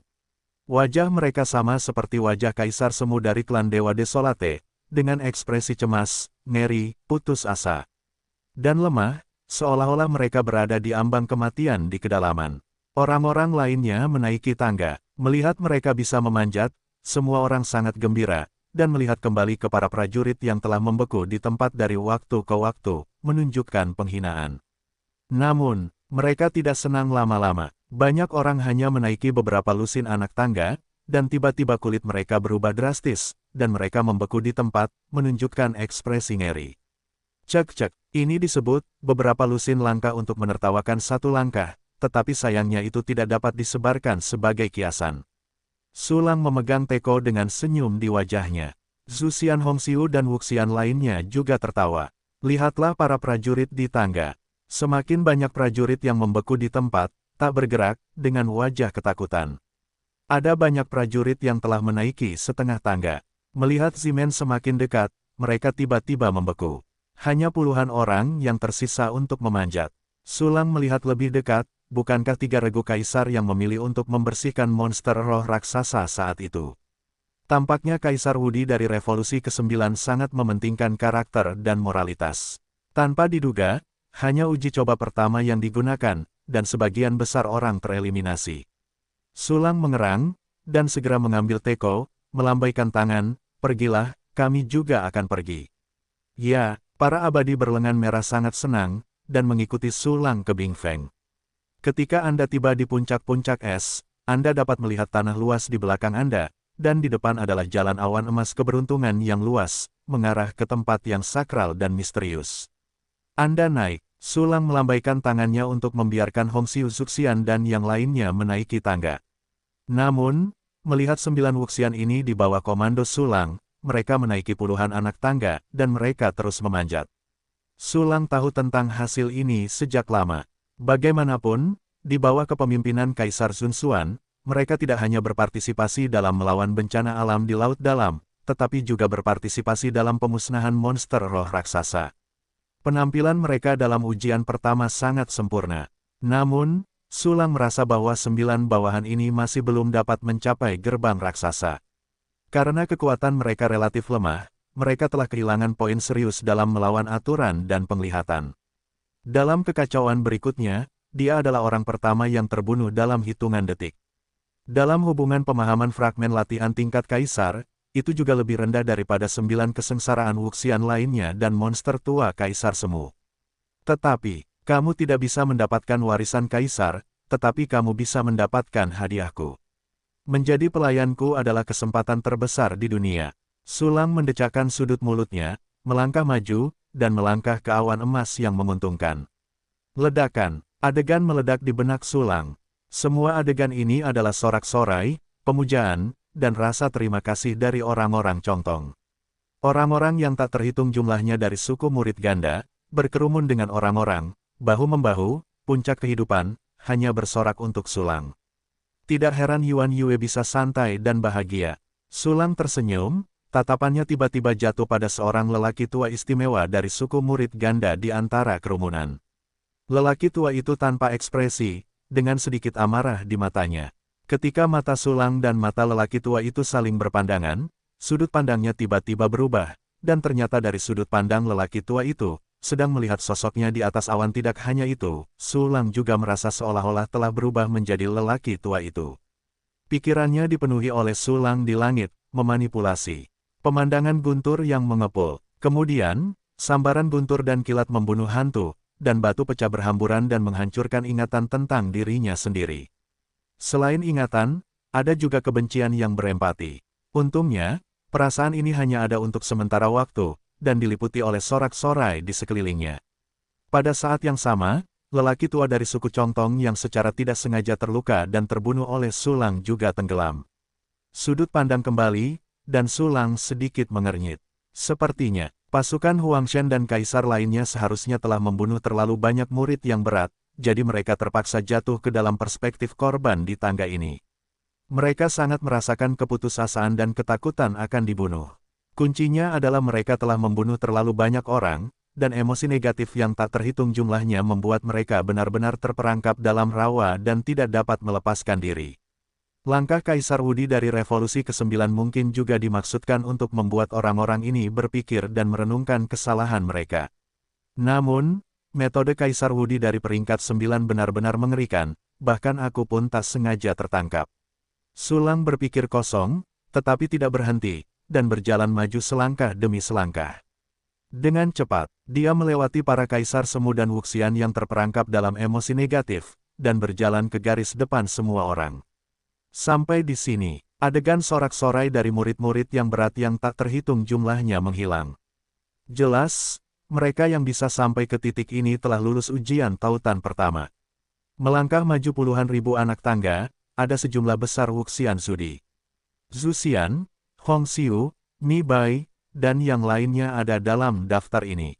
Wajah mereka sama seperti wajah Kaisar Semu dari klan Dewa Desolate, dengan ekspresi cemas, ngeri, putus asa, dan lemah, seolah-olah mereka berada di ambang kematian di kedalaman. Orang-orang lainnya menaiki tangga, melihat mereka bisa memanjat, semua orang sangat gembira, dan melihat kembali ke para prajurit yang telah membeku di tempat dari waktu ke waktu, menunjukkan penghinaan. Namun, mereka tidak senang lama-lama. Banyak orang hanya menaiki beberapa lusin anak tangga, dan tiba-tiba kulit mereka berubah drastis, dan mereka membeku di tempat, menunjukkan ekspresi ngeri. Cek, ini disebut, beberapa lusin langkah untuk menertawakan satu langkah, tetapi sayangnya itu tidak dapat disebarkan sebagai kiasan. Su Lang memegang teko dengan senyum di wajahnya. Zhu Xian Hongxiu dan Wuxian lainnya juga tertawa. Lihatlah para prajurit di tangga. Semakin banyak prajurit yang membeku di tempat, tak bergerak, dengan wajah ketakutan. Ada banyak prajurit yang telah menaiki setengah tangga. Melihat Zimen semakin dekat, mereka tiba-tiba membeku. Hanya puluhan orang yang tersisa untuk memanjat. Su Lang melihat lebih dekat, bukankah 3 regu kaisar yang memilih untuk membersihkan monster roh raksasa saat itu? Tampaknya Kaisar Wudi dari Revolusi ke-9 sangat mementingkan karakter dan moralitas. Tanpa diduga, hanya uji coba pertama yang digunakan, dan sebagian besar orang tereliminasi. Su Lang mengerang, dan segera mengambil teko, melambaikan tangan, pergilah, kami juga akan pergi. Ya, para abadi berlengan merah sangat senang, dan mengikuti Su Lang ke Bing Feng. Ketika Anda tiba di puncak-puncak es, Anda dapat melihat tanah luas di belakang Anda, dan di depan adalah jalan awan emas keberuntungan yang luas, mengarah ke tempat yang sakral dan misterius. Anda naik. Su Lang melambaikan tangannya untuk membiarkan Hongxiu Zuxian dan yang lainnya menaiki tangga. Namun, melihat 9 Wuxian ini di bawah komando Su Lang, mereka menaiki puluhan anak tangga, dan mereka terus memanjat. Su Lang tahu tentang hasil ini sejak lama. Bagaimanapun, di bawah kepemimpinan Kaisar Sun Xuan, mereka tidak hanya berpartisipasi dalam melawan bencana alam di laut dalam, tetapi juga berpartisipasi dalam pemusnahan monster roh raksasa. Penampilan mereka dalam ujian pertama sangat sempurna. Namun, Su Lang merasa bahwa 9 bawahan ini masih belum dapat mencapai gerbang raksasa. Karena kekuatan mereka relatif lemah, mereka telah kehilangan poin serius dalam melawan aturan dan penglihatan. Dalam kekacauan berikutnya, dia adalah orang pertama yang terbunuh dalam hitungan detik. Dalam hubungan pemahaman fragmen latihan tingkat kaisar, itu juga lebih rendah daripada 9 kesengsaraan Wuxian lainnya dan monster tua Kaisar Semu. Tetapi, Kamu tidak bisa mendapatkan warisan kaisar, tetapi kamu bisa mendapatkan hadiahku. Menjadi pelayanku adalah kesempatan terbesar di dunia. Sulang mendecakkan sudut mulutnya, melangkah maju, dan melangkah ke awan emas yang menguntungkan. Ledakan, adegan meledak di benak Sulang. Semua adegan ini adalah sorak-sorai, pemujaan, dan rasa terima kasih dari orang-orang Congtong. Orang-orang yang tak terhitung jumlahnya dari suku murid ganda, berkerumun dengan orang-orang, bahu-membahu, puncak kehidupan, hanya bersorak untuk Sulang. Tidak heran Yuan Yue bisa santai dan bahagia. Sulang tersenyum, tatapannya tiba-tiba jatuh pada seorang lelaki tua istimewa dari suku murid ganda di antara kerumunan. Lelaki tua itu tanpa ekspresi, dengan sedikit amarah di matanya. Ketika mata Sulang dan mata lelaki tua itu saling berpandangan, sudut pandangnya tiba-tiba berubah, dan ternyata dari sudut pandang lelaki tua itu, sedang melihat sosoknya di atas awan. Tidak hanya itu, Sulang juga merasa seolah-olah telah berubah menjadi lelaki tua itu. Pikirannya dipenuhi oleh Sulang di langit, memanipulasi. Pemandangan guntur yang mengepul. Kemudian, sambaran guntur dan kilat membunuh hantu, dan batu pecah berhamburan dan menghancurkan ingatan tentang dirinya sendiri. Selain ingatan, ada juga kebencian yang berempati. Untungnya, perasaan ini hanya ada untuk sementara waktu, dan diliputi oleh sorak-sorai di sekelilingnya. Pada saat yang sama, lelaki tua dari suku Congtong yang secara tidak sengaja terluka dan terbunuh oleh Sulang juga tenggelam. Sudut pandang kembali, dan Sulang sedikit mengernyit. Sepertinya, pasukan Huangshan dan kaisar lainnya seharusnya telah membunuh terlalu banyak murid yang berat, jadi mereka terpaksa jatuh ke dalam perspektif korban di tangga ini. Mereka sangat merasakan keputusasaan dan ketakutan akan dibunuh. Kuncinya adalah mereka telah membunuh terlalu banyak orang, dan emosi negatif yang tak terhitung jumlahnya membuat mereka benar-benar terperangkap dalam rawa dan tidak dapat melepaskan diri. Langkah Kaisar Wudi dari Revolusi ke-9 mungkin juga dimaksudkan untuk membuat orang-orang ini berpikir dan merenungkan kesalahan mereka. Namun, metode Kaisar Wudi dari peringkat 9 benar-benar mengerikan, bahkan aku pun tak sengaja tertangkap. Sulang berpikir kosong, tetapi tidak berhenti, dan berjalan maju selangkah demi selangkah. Dengan cepat, dia melewati para kaisar Semu dan Wuxian yang terperangkap dalam emosi negatif, dan berjalan ke garis depan semua orang. Sampai di sini, adegan sorak-sorai dari murid-murid yang berat yang tak terhitung jumlahnya menghilang. Jelas, mereka yang bisa sampai ke titik ini telah lulus ujian tautan pertama. Melangkah maju puluhan ribu anak tangga, ada sejumlah besar Wuxian Zudi. Zhu Xian, Hong Xiu, Mi Bai, dan yang lainnya ada dalam daftar ini.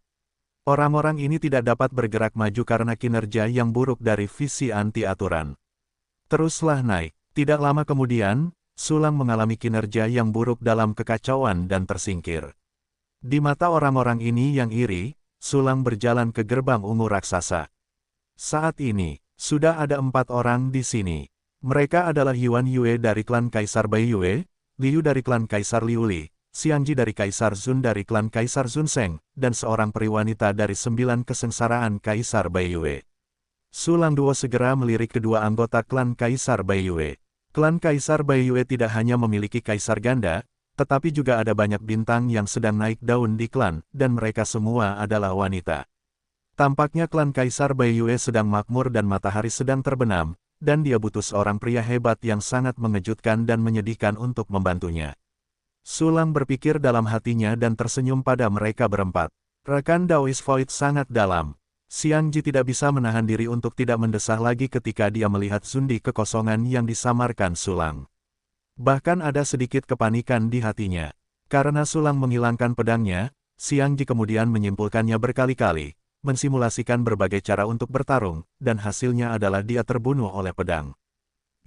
Orang-orang ini tidak dapat bergerak maju karena kinerja yang buruk dari visi anti-aturan. Teruslah naik. Tidak lama kemudian, Sulang mengalami kinerja yang buruk dalam kekacauan dan tersingkir. Di mata orang-orang ini yang iri, Sulang berjalan ke gerbang ungu raksasa. Saat ini, sudah ada 4 orang di sini. Mereka adalah Yuan Yue dari klan Kaisar Bai Yue, Liu dari klan Kaisar Liuli, Xiangji dari Kaisar Zun dari klan Kaisar Zun Seng, dan seorang peri wanita dari 9 kesengsaraan Kaisar Bai Yue. Sulang Duo segera melirik kedua anggota klan Kaisar Bai Yue. Klan Kaisar Bai Yue tidak hanya memiliki kaisar ganda, tetapi juga ada banyak bintang yang sedang naik daun di klan, dan mereka semua adalah wanita. Tampaknya klan Kaisar Bai Yue sedang makmur dan matahari sedang terbenam, dan dia butuh seorang pria hebat yang sangat mengejutkan dan menyedihkan untuk membantunya. Sulang berpikir dalam hatinya dan tersenyum pada mereka berempat. Rekan Daoist Void sangat dalam. Xiangji tidak bisa menahan diri untuk tidak mendesah lagi ketika dia melihat sundi kekosongan yang disamarkan Sulang. Bahkan ada sedikit kepanikan di hatinya. Karena Sulang menghilangkan pedangnya, Xiangji kemudian menyimpulkannya berkali-kali, mensimulasikan berbagai cara untuk bertarung, dan hasilnya adalah dia terbunuh oleh pedang.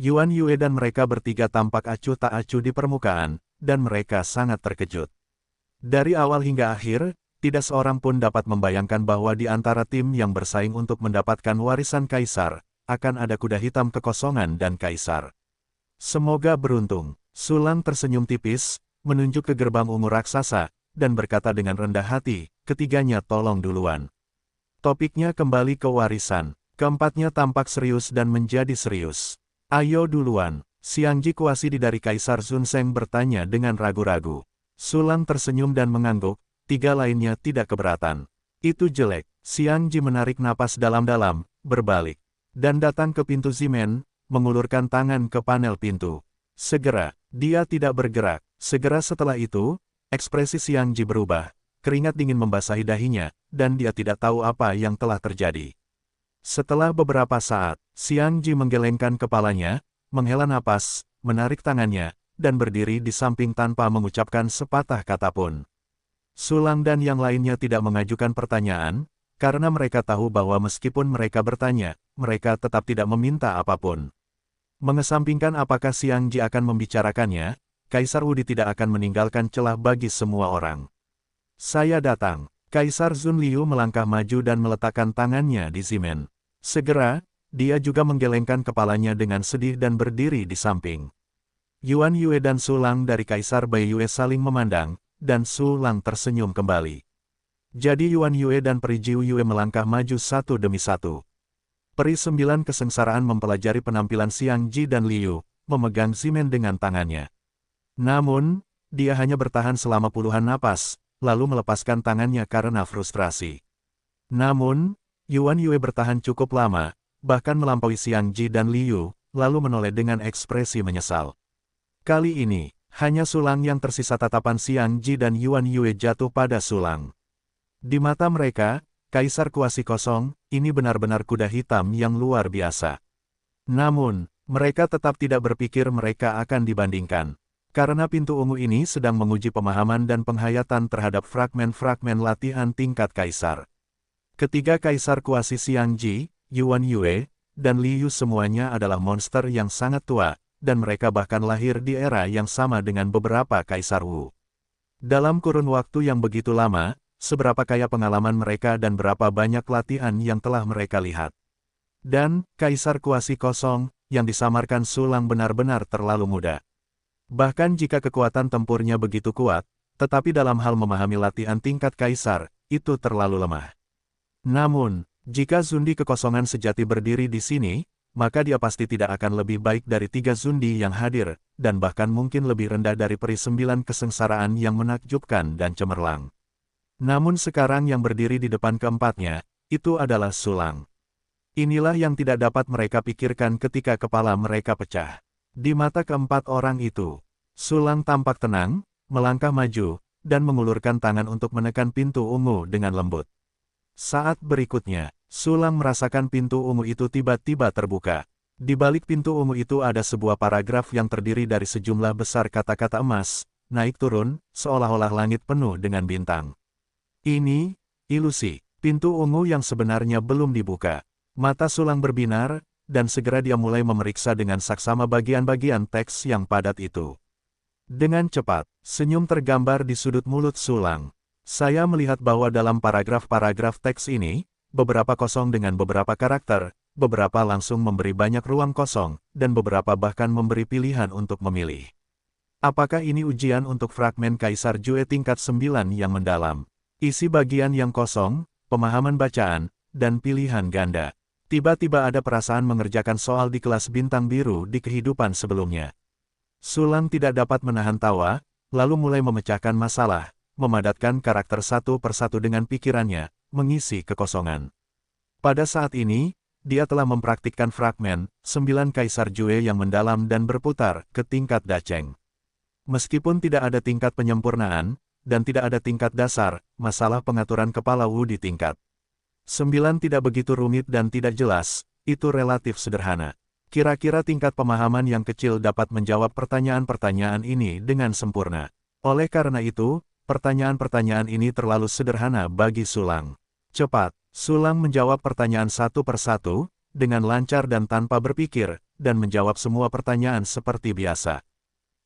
Yuan Yue dan mereka bertiga tampak acuh tak acuh di permukaan, dan mereka sangat terkejut. Dari awal hingga akhir, tidak seorang pun dapat membayangkan bahwa di antara tim yang bersaing untuk mendapatkan warisan kaisar, akan ada kuda hitam kekosongan dan kaisar. Semoga beruntung. Sulang tersenyum tipis, menunjuk ke gerbang ungu raksasa, dan berkata dengan rendah hati, ketiganya tolong duluan. Topiknya kembali ke warisan. Keempatnya tampak serius dan menjadi serius. Ayo duluan. Xiangji Kuasidi dari Kaisar Zun Seng bertanya dengan ragu-ragu. Sulang tersenyum dan mengangguk, 3 lainnya tidak keberatan. Itu jelek. Xiang Ji menarik napas dalam-dalam, berbalik, dan datang ke pintu Zimen, mengulurkan tangan ke panel pintu. Segera, dia tidak bergerak. Segera setelah itu, ekspresi Xiang Ji berubah. Keringat dingin membasahi dahinya, dan dia tidak tahu apa yang telah terjadi. Setelah beberapa saat, Xiang Ji menggelengkan kepalanya, menghela napas, menarik tangannya, dan berdiri di samping tanpa mengucapkan sepatah kata pun. Sulang dan yang lainnya tidak mengajukan pertanyaan, karena mereka tahu bahwa meskipun mereka bertanya, mereka tetap tidak meminta apapun. Mengesampingkan apakah Xiang Ji akan membicarakannya, Kaisar Wudi tidak akan meninggalkan celah bagi semua orang. Saya datang. Kaisar Zun Liu melangkah maju dan meletakkan tangannya di Zimen. Segera, dia juga menggelengkan kepalanya dengan sedih dan berdiri di samping. Yuan Yue dan Su Lang dari Kaisar Bai Yue saling memandang, dan Su Lang tersenyum kembali. Jadi Yuan Yue dan Peri Jiu Yue melangkah maju satu demi satu. Peri 9 kesengsaraan mempelajari penampilan Xiang Ji dan Liu, memegang Zimen dengan tangannya. Namun, dia hanya bertahan selama puluhan napas, lalu melepaskan tangannya karena frustrasi. Namun, Yuan Yue bertahan cukup lama, bahkan melampaui Xiang Ji dan Liu, lalu menoleh dengan ekspresi menyesal. Kali ini, hanya Su Lang yang tersisa. Tatapan Xiang Ji dan Yuan Yue jatuh pada Su Lang. Di mata mereka, Kaisar Kuasi Kosong, ini benar-benar kuda hitam yang luar biasa. Namun, mereka tetap tidak berpikir mereka akan dibandingkan. Karena pintu ungu ini sedang menguji pemahaman dan penghayatan terhadap fragmen-fragmen latihan tingkat Kaisar. Ketiga Kaisar Kuasi Xiang Ji, Yuan Yue, dan Liu semuanya adalah monster yang sangat tua, dan mereka bahkan lahir di era yang sama dengan beberapa Kaisar Wu. Dalam kurun waktu yang begitu lama, seberapa kaya pengalaman mereka dan berapa banyak latihan yang telah mereka lihat. Dan, Kaisar Kuasi Kosong, yang disamarkan Su Lang benar-benar terlalu muda. Bahkan jika kekuatan tempurnya begitu kuat, tetapi dalam hal memahami latihan tingkat Kaisar, itu terlalu lemah. Namun, jika Zundi kekosongan sejati berdiri di sini, maka dia pasti tidak akan lebih baik dari 3 Zundi yang hadir, dan bahkan mungkin lebih rendah dari Peri 9 kesengsaraan yang menakjubkan dan cemerlang. Namun sekarang yang berdiri di depan keempatnya, itu adalah Su Lang. Inilah yang tidak dapat mereka pikirkan ketika kepala mereka pecah. Di mata keempat orang itu, Su Lang tampak tenang, melangkah maju, dan mengulurkan tangan untuk menekan pintu ungu dengan lembut. Saat berikutnya, Su Lang merasakan pintu ungu itu tiba-tiba terbuka. Di balik pintu ungu itu ada sebuah paragraf yang terdiri dari sejumlah besar kata-kata emas, naik turun, seolah-olah langit penuh dengan bintang. Ini, ilusi, pintu ungu yang sebenarnya belum dibuka. Mata Su Lang berbinar, dan segera dia mulai memeriksa dengan saksama bagian-bagian teks yang padat itu. Dengan cepat, senyum tergambar di sudut mulut Su Lang. Saya melihat bahwa dalam paragraf-paragraf teks ini, beberapa kosong dengan beberapa karakter, beberapa langsung memberi banyak ruang kosong, dan beberapa bahkan memberi pilihan untuk memilih. Apakah ini ujian untuk fragmen Kaisar Jue tingkat 9 yang mendalam? Isi bagian yang kosong, pemahaman bacaan, dan pilihan ganda. Tiba-tiba ada perasaan mengerjakan soal di kelas bintang biru di kehidupan sebelumnya. Su Lang tidak dapat menahan tawa, lalu mulai memecahkan masalah, memadatkan karakter satu persatu dengan pikirannya, mengisi kekosongan. Pada saat ini, dia telah mempraktikkan fragmen 9 Kaisar Jue yang mendalam dan berputar ke tingkat Dacheng. Meskipun tidak ada tingkat penyempurnaan, dan tidak ada tingkat dasar, masalah pengaturan kepala Wu di tingkat 9 tidak begitu rumit dan tidak jelas, itu relatif sederhana. Kira-kira tingkat pemahaman yang kecil dapat menjawab pertanyaan-pertanyaan ini dengan sempurna. Oleh karena itu, pertanyaan-pertanyaan ini terlalu sederhana bagi Su Lang. Cepat, Su Lang menjawab pertanyaan satu persatu, dengan lancar dan tanpa berpikir, dan menjawab semua pertanyaan seperti biasa.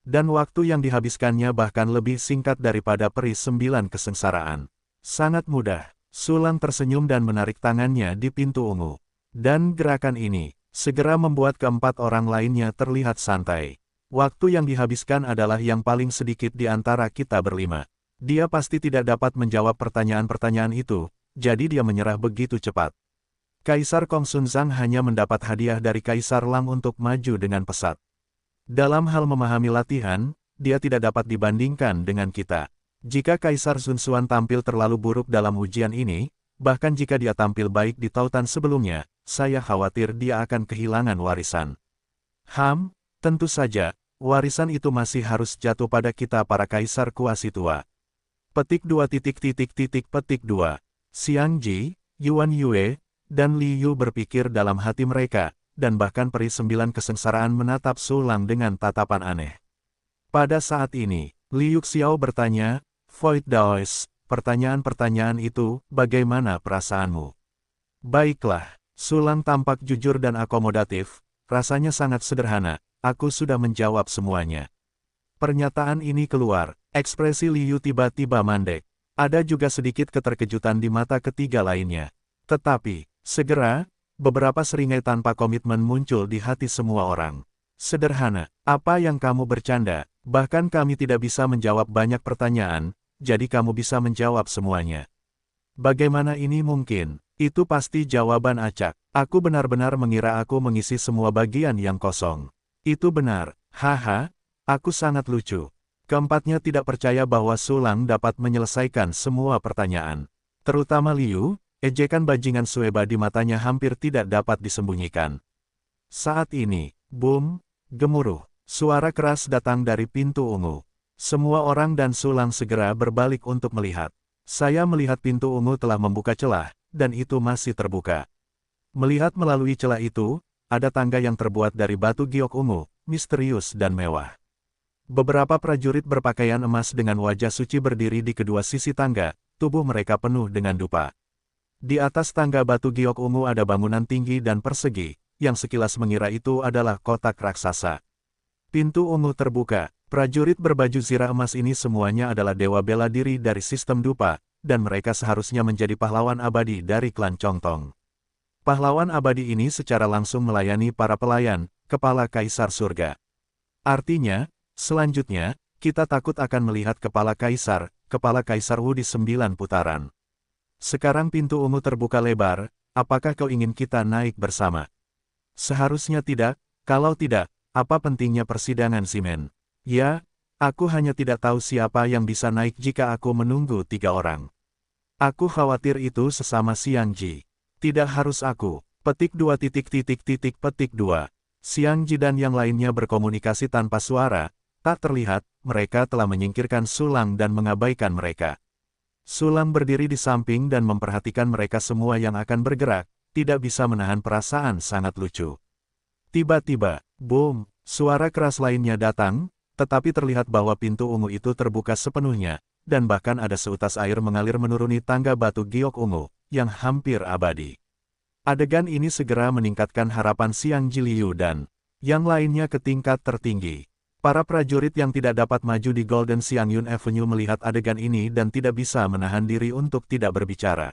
Dan waktu yang dihabiskannya bahkan lebih singkat daripada Peri 9 kesengsaraan. Sangat mudah. Su Lang tersenyum dan menarik tangannya di pintu ungu. Dan gerakan ini, segera membuat keempat orang lainnya terlihat santai. Waktu yang dihabiskan adalah yang paling sedikit di antara kita berlima. Dia pasti tidak dapat menjawab pertanyaan-pertanyaan itu, jadi dia menyerah begitu cepat. Kaisar Kong Sun Zhang hanya mendapat hadiah dari Kaisar Lang untuk maju dengan pesat. Dalam hal memahami latihan, dia tidak dapat dibandingkan dengan kita. Jika Kaisar Sun Xuan tampil terlalu buruk dalam ujian ini, bahkan jika dia tampil baik di tautan sebelumnya, saya khawatir dia akan kehilangan warisan. Tentu saja, warisan itu masih harus jatuh pada kita para kaisar kuasi tua. Petik 2. Petik 2. Xiang Ji, Yuan Yue, dan Li Yu berpikir dalam hati mereka, dan bahkan peri 9 kesengsaraan menatap Su Lang dengan tatapan aneh. Pada saat ini, Liu Xiao bertanya, Void Daoist, pertanyaan-pertanyaan itu, bagaimana perasaanmu? Baiklah, Su Lang tampak jujur dan akomodatif, rasanya sangat sederhana, aku sudah menjawab semuanya. Pernyataan ini keluar, ekspresi Liu tiba-tiba mandek. Ada juga sedikit keterkejutan di mata ketiga lainnya. Tetapi, segera, beberapa seringai tanpa komitmen muncul di hati semua orang. Sederhana, apa yang kamu bercanda, bahkan kami tidak bisa menjawab banyak pertanyaan, jadi kamu bisa menjawab semuanya. Bagaimana ini mungkin? Itu pasti jawaban acak. Aku benar-benar mengira aku mengisi semua bagian yang kosong. Itu benar, haha, aku sangat lucu. Keempatnya tidak percaya bahwa Su Lang dapat menyelesaikan semua pertanyaan. Terutama Liu, ejekan bajingan Sueba di matanya hampir tidak dapat disembunyikan. Saat ini, boom, gemuruh, suara keras datang dari pintu ungu. Semua orang dan Su Lang segera berbalik untuk melihat. Saya melihat pintu ungu telah membuka celah, dan itu masih terbuka. Melihat melalui celah itu, ada tangga yang terbuat dari batu giok ungu, misterius dan mewah. Beberapa prajurit berpakaian emas dengan wajah suci berdiri di kedua sisi tangga, tubuh mereka penuh dengan dupa. Di atas tangga batu giok ungu ada bangunan tinggi dan persegi, yang sekilas mengira itu adalah kotak raksasa. Pintu ungu terbuka, prajurit berbaju zirah emas ini semuanya adalah dewa bela diri dari sistem dupa, dan mereka seharusnya menjadi pahlawan abadi dari klan Chongtong. Pahlawan abadi ini secara langsung melayani para pelayan, kepala kaisar surga. Artinya, selanjutnya, kita takut akan melihat kepala kaisar Wu di 9 putaran. Sekarang pintu ungu terbuka lebar, apakah kau ingin kita naik bersama? Seharusnya tidak, kalau tidak, apa pentingnya persidangan Ximen? Ya, aku hanya tidak tahu siapa yang bisa naik jika aku menunggu 3 orang. Aku khawatir itu sesama Xiang Ji. Tidak harus aku. Petik 2. Petik 2. Xiang Ji dan yang lainnya berkomunikasi tanpa suara, tak terlihat, mereka telah menyingkirkan Su Lang dan mengabaikan mereka. Su Lang berdiri di samping dan memperhatikan mereka semua yang akan bergerak, tidak bisa menahan perasaan sangat lucu. Tiba-tiba, boom, suara keras lainnya datang, tetapi terlihat bahwa pintu ungu itu terbuka sepenuhnya, dan bahkan ada seutas air mengalir menuruni tangga batu giok ungu, yang hampir abadi. Adegan ini segera meningkatkan harapan Xiang Ji Liu dan yang lainnya ke tingkat tertinggi. Para prajurit yang tidak dapat maju di Golden Xiangyun Avenue melihat adegan ini dan tidak bisa menahan diri untuk tidak berbicara.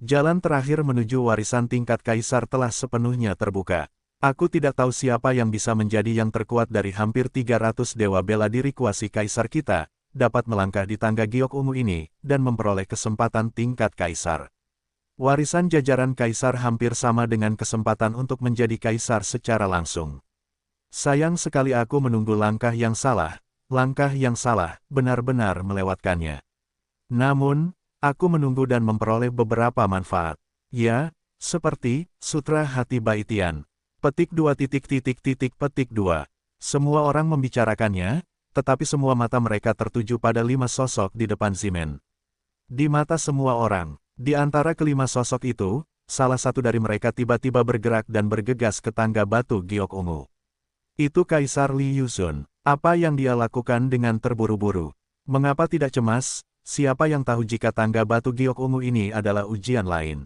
Jalan terakhir menuju warisan tingkat kaisar telah sepenuhnya terbuka. Aku tidak tahu siapa yang bisa menjadi yang terkuat dari hampir 300 dewa bela diri kuasi kaisar kita, dapat melangkah di tangga giok ungu ini, dan memperoleh kesempatan tingkat kaisar. Warisan jajaran kaisar hampir sama dengan kesempatan untuk menjadi kaisar secara langsung. Sayang sekali aku menunggu langkah yang salah, benar-benar melewatkannya. Namun, aku menunggu dan memperoleh beberapa manfaat. Ya, seperti Sutra Hati Baitian. Petik 2. Petik 2. Semua orang membicarakannya, tetapi semua mata mereka tertuju pada 5 sosok di depan Ximen. Di mata semua orang, di antara kelima sosok itu, salah satu dari mereka tiba-tiba bergerak dan bergegas ke tangga batu giok ungu. Itu Kaisar Li Yuzun. Apa yang dia lakukan dengan terburu-buru? Mengapa tidak cemas? Siapa yang tahu jika tangga batu giok ungu ini adalah ujian lain?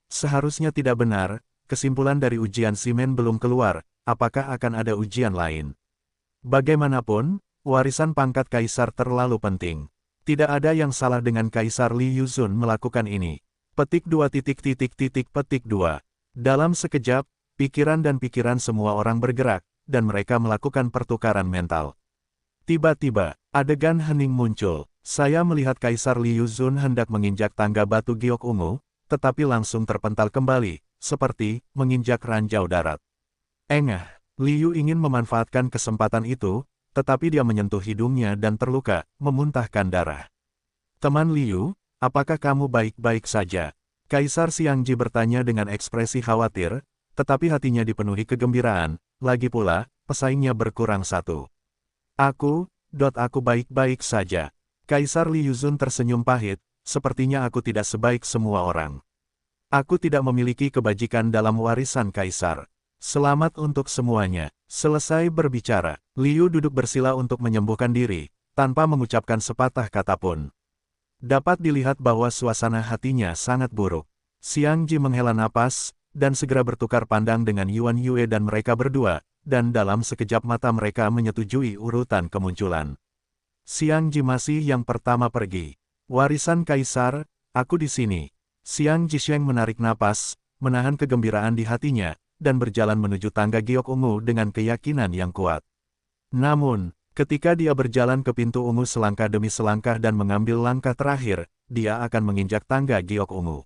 Seharusnya tidak benar. Kesimpulan dari ujian Ximen belum keluar, apakah akan ada ujian lain? Bagaimanapun, warisan pangkat kaisar terlalu penting. Tidak ada yang salah dengan Kaisar Li Yuzun melakukan ini. Petik 2. Petik 2. Dalam sekejap, pikiran dan pikiran semua orang bergerak, dan mereka melakukan pertukaran mental. Tiba-tiba, adegan hening muncul. Saya melihat Kaisar Li Yuzun hendak menginjak tangga batu giok ungu, tetapi langsung terpental kembali, seperti menginjak ranjau darat. Liu ingin memanfaatkan kesempatan itu, tetapi dia menyentuh hidungnya dan terluka, memuntahkan darah. Teman Liu, apakah kamu baik-baik saja? Kaisar Xiangji bertanya dengan ekspresi khawatir, tetapi hatinya dipenuhi kegembiraan, lagi pula, pesaingnya berkurang satu. Aku baik-baik saja. Kaisar Li Yuzun tersenyum pahit, sepertinya aku tidak sebaik semua orang. Aku tidak memiliki kebajikan dalam warisan kaisar. Selamat untuk semuanya. Selesai berbicara, Liu duduk bersila untuk menyembuhkan diri, tanpa mengucapkan sepatah kata pun. Dapat dilihat bahwa suasana hatinya sangat buruk. Xiangji menghela napas, dan segera bertukar pandang dengan Yuan Yue dan mereka berdua, dan dalam sekejap mata mereka menyetujui urutan kemunculan. Xiangji masih yang pertama pergi. Warisan kaisar, aku di sini. Xiang Jisheng menarik napas, menahan kegembiraan di hatinya, dan berjalan menuju tangga giok ungu dengan keyakinan yang kuat. Namun, ketika dia berjalan ke pintu ungu selangkah demi selangkah dan mengambil langkah terakhir, dia akan menginjak tangga giok ungu.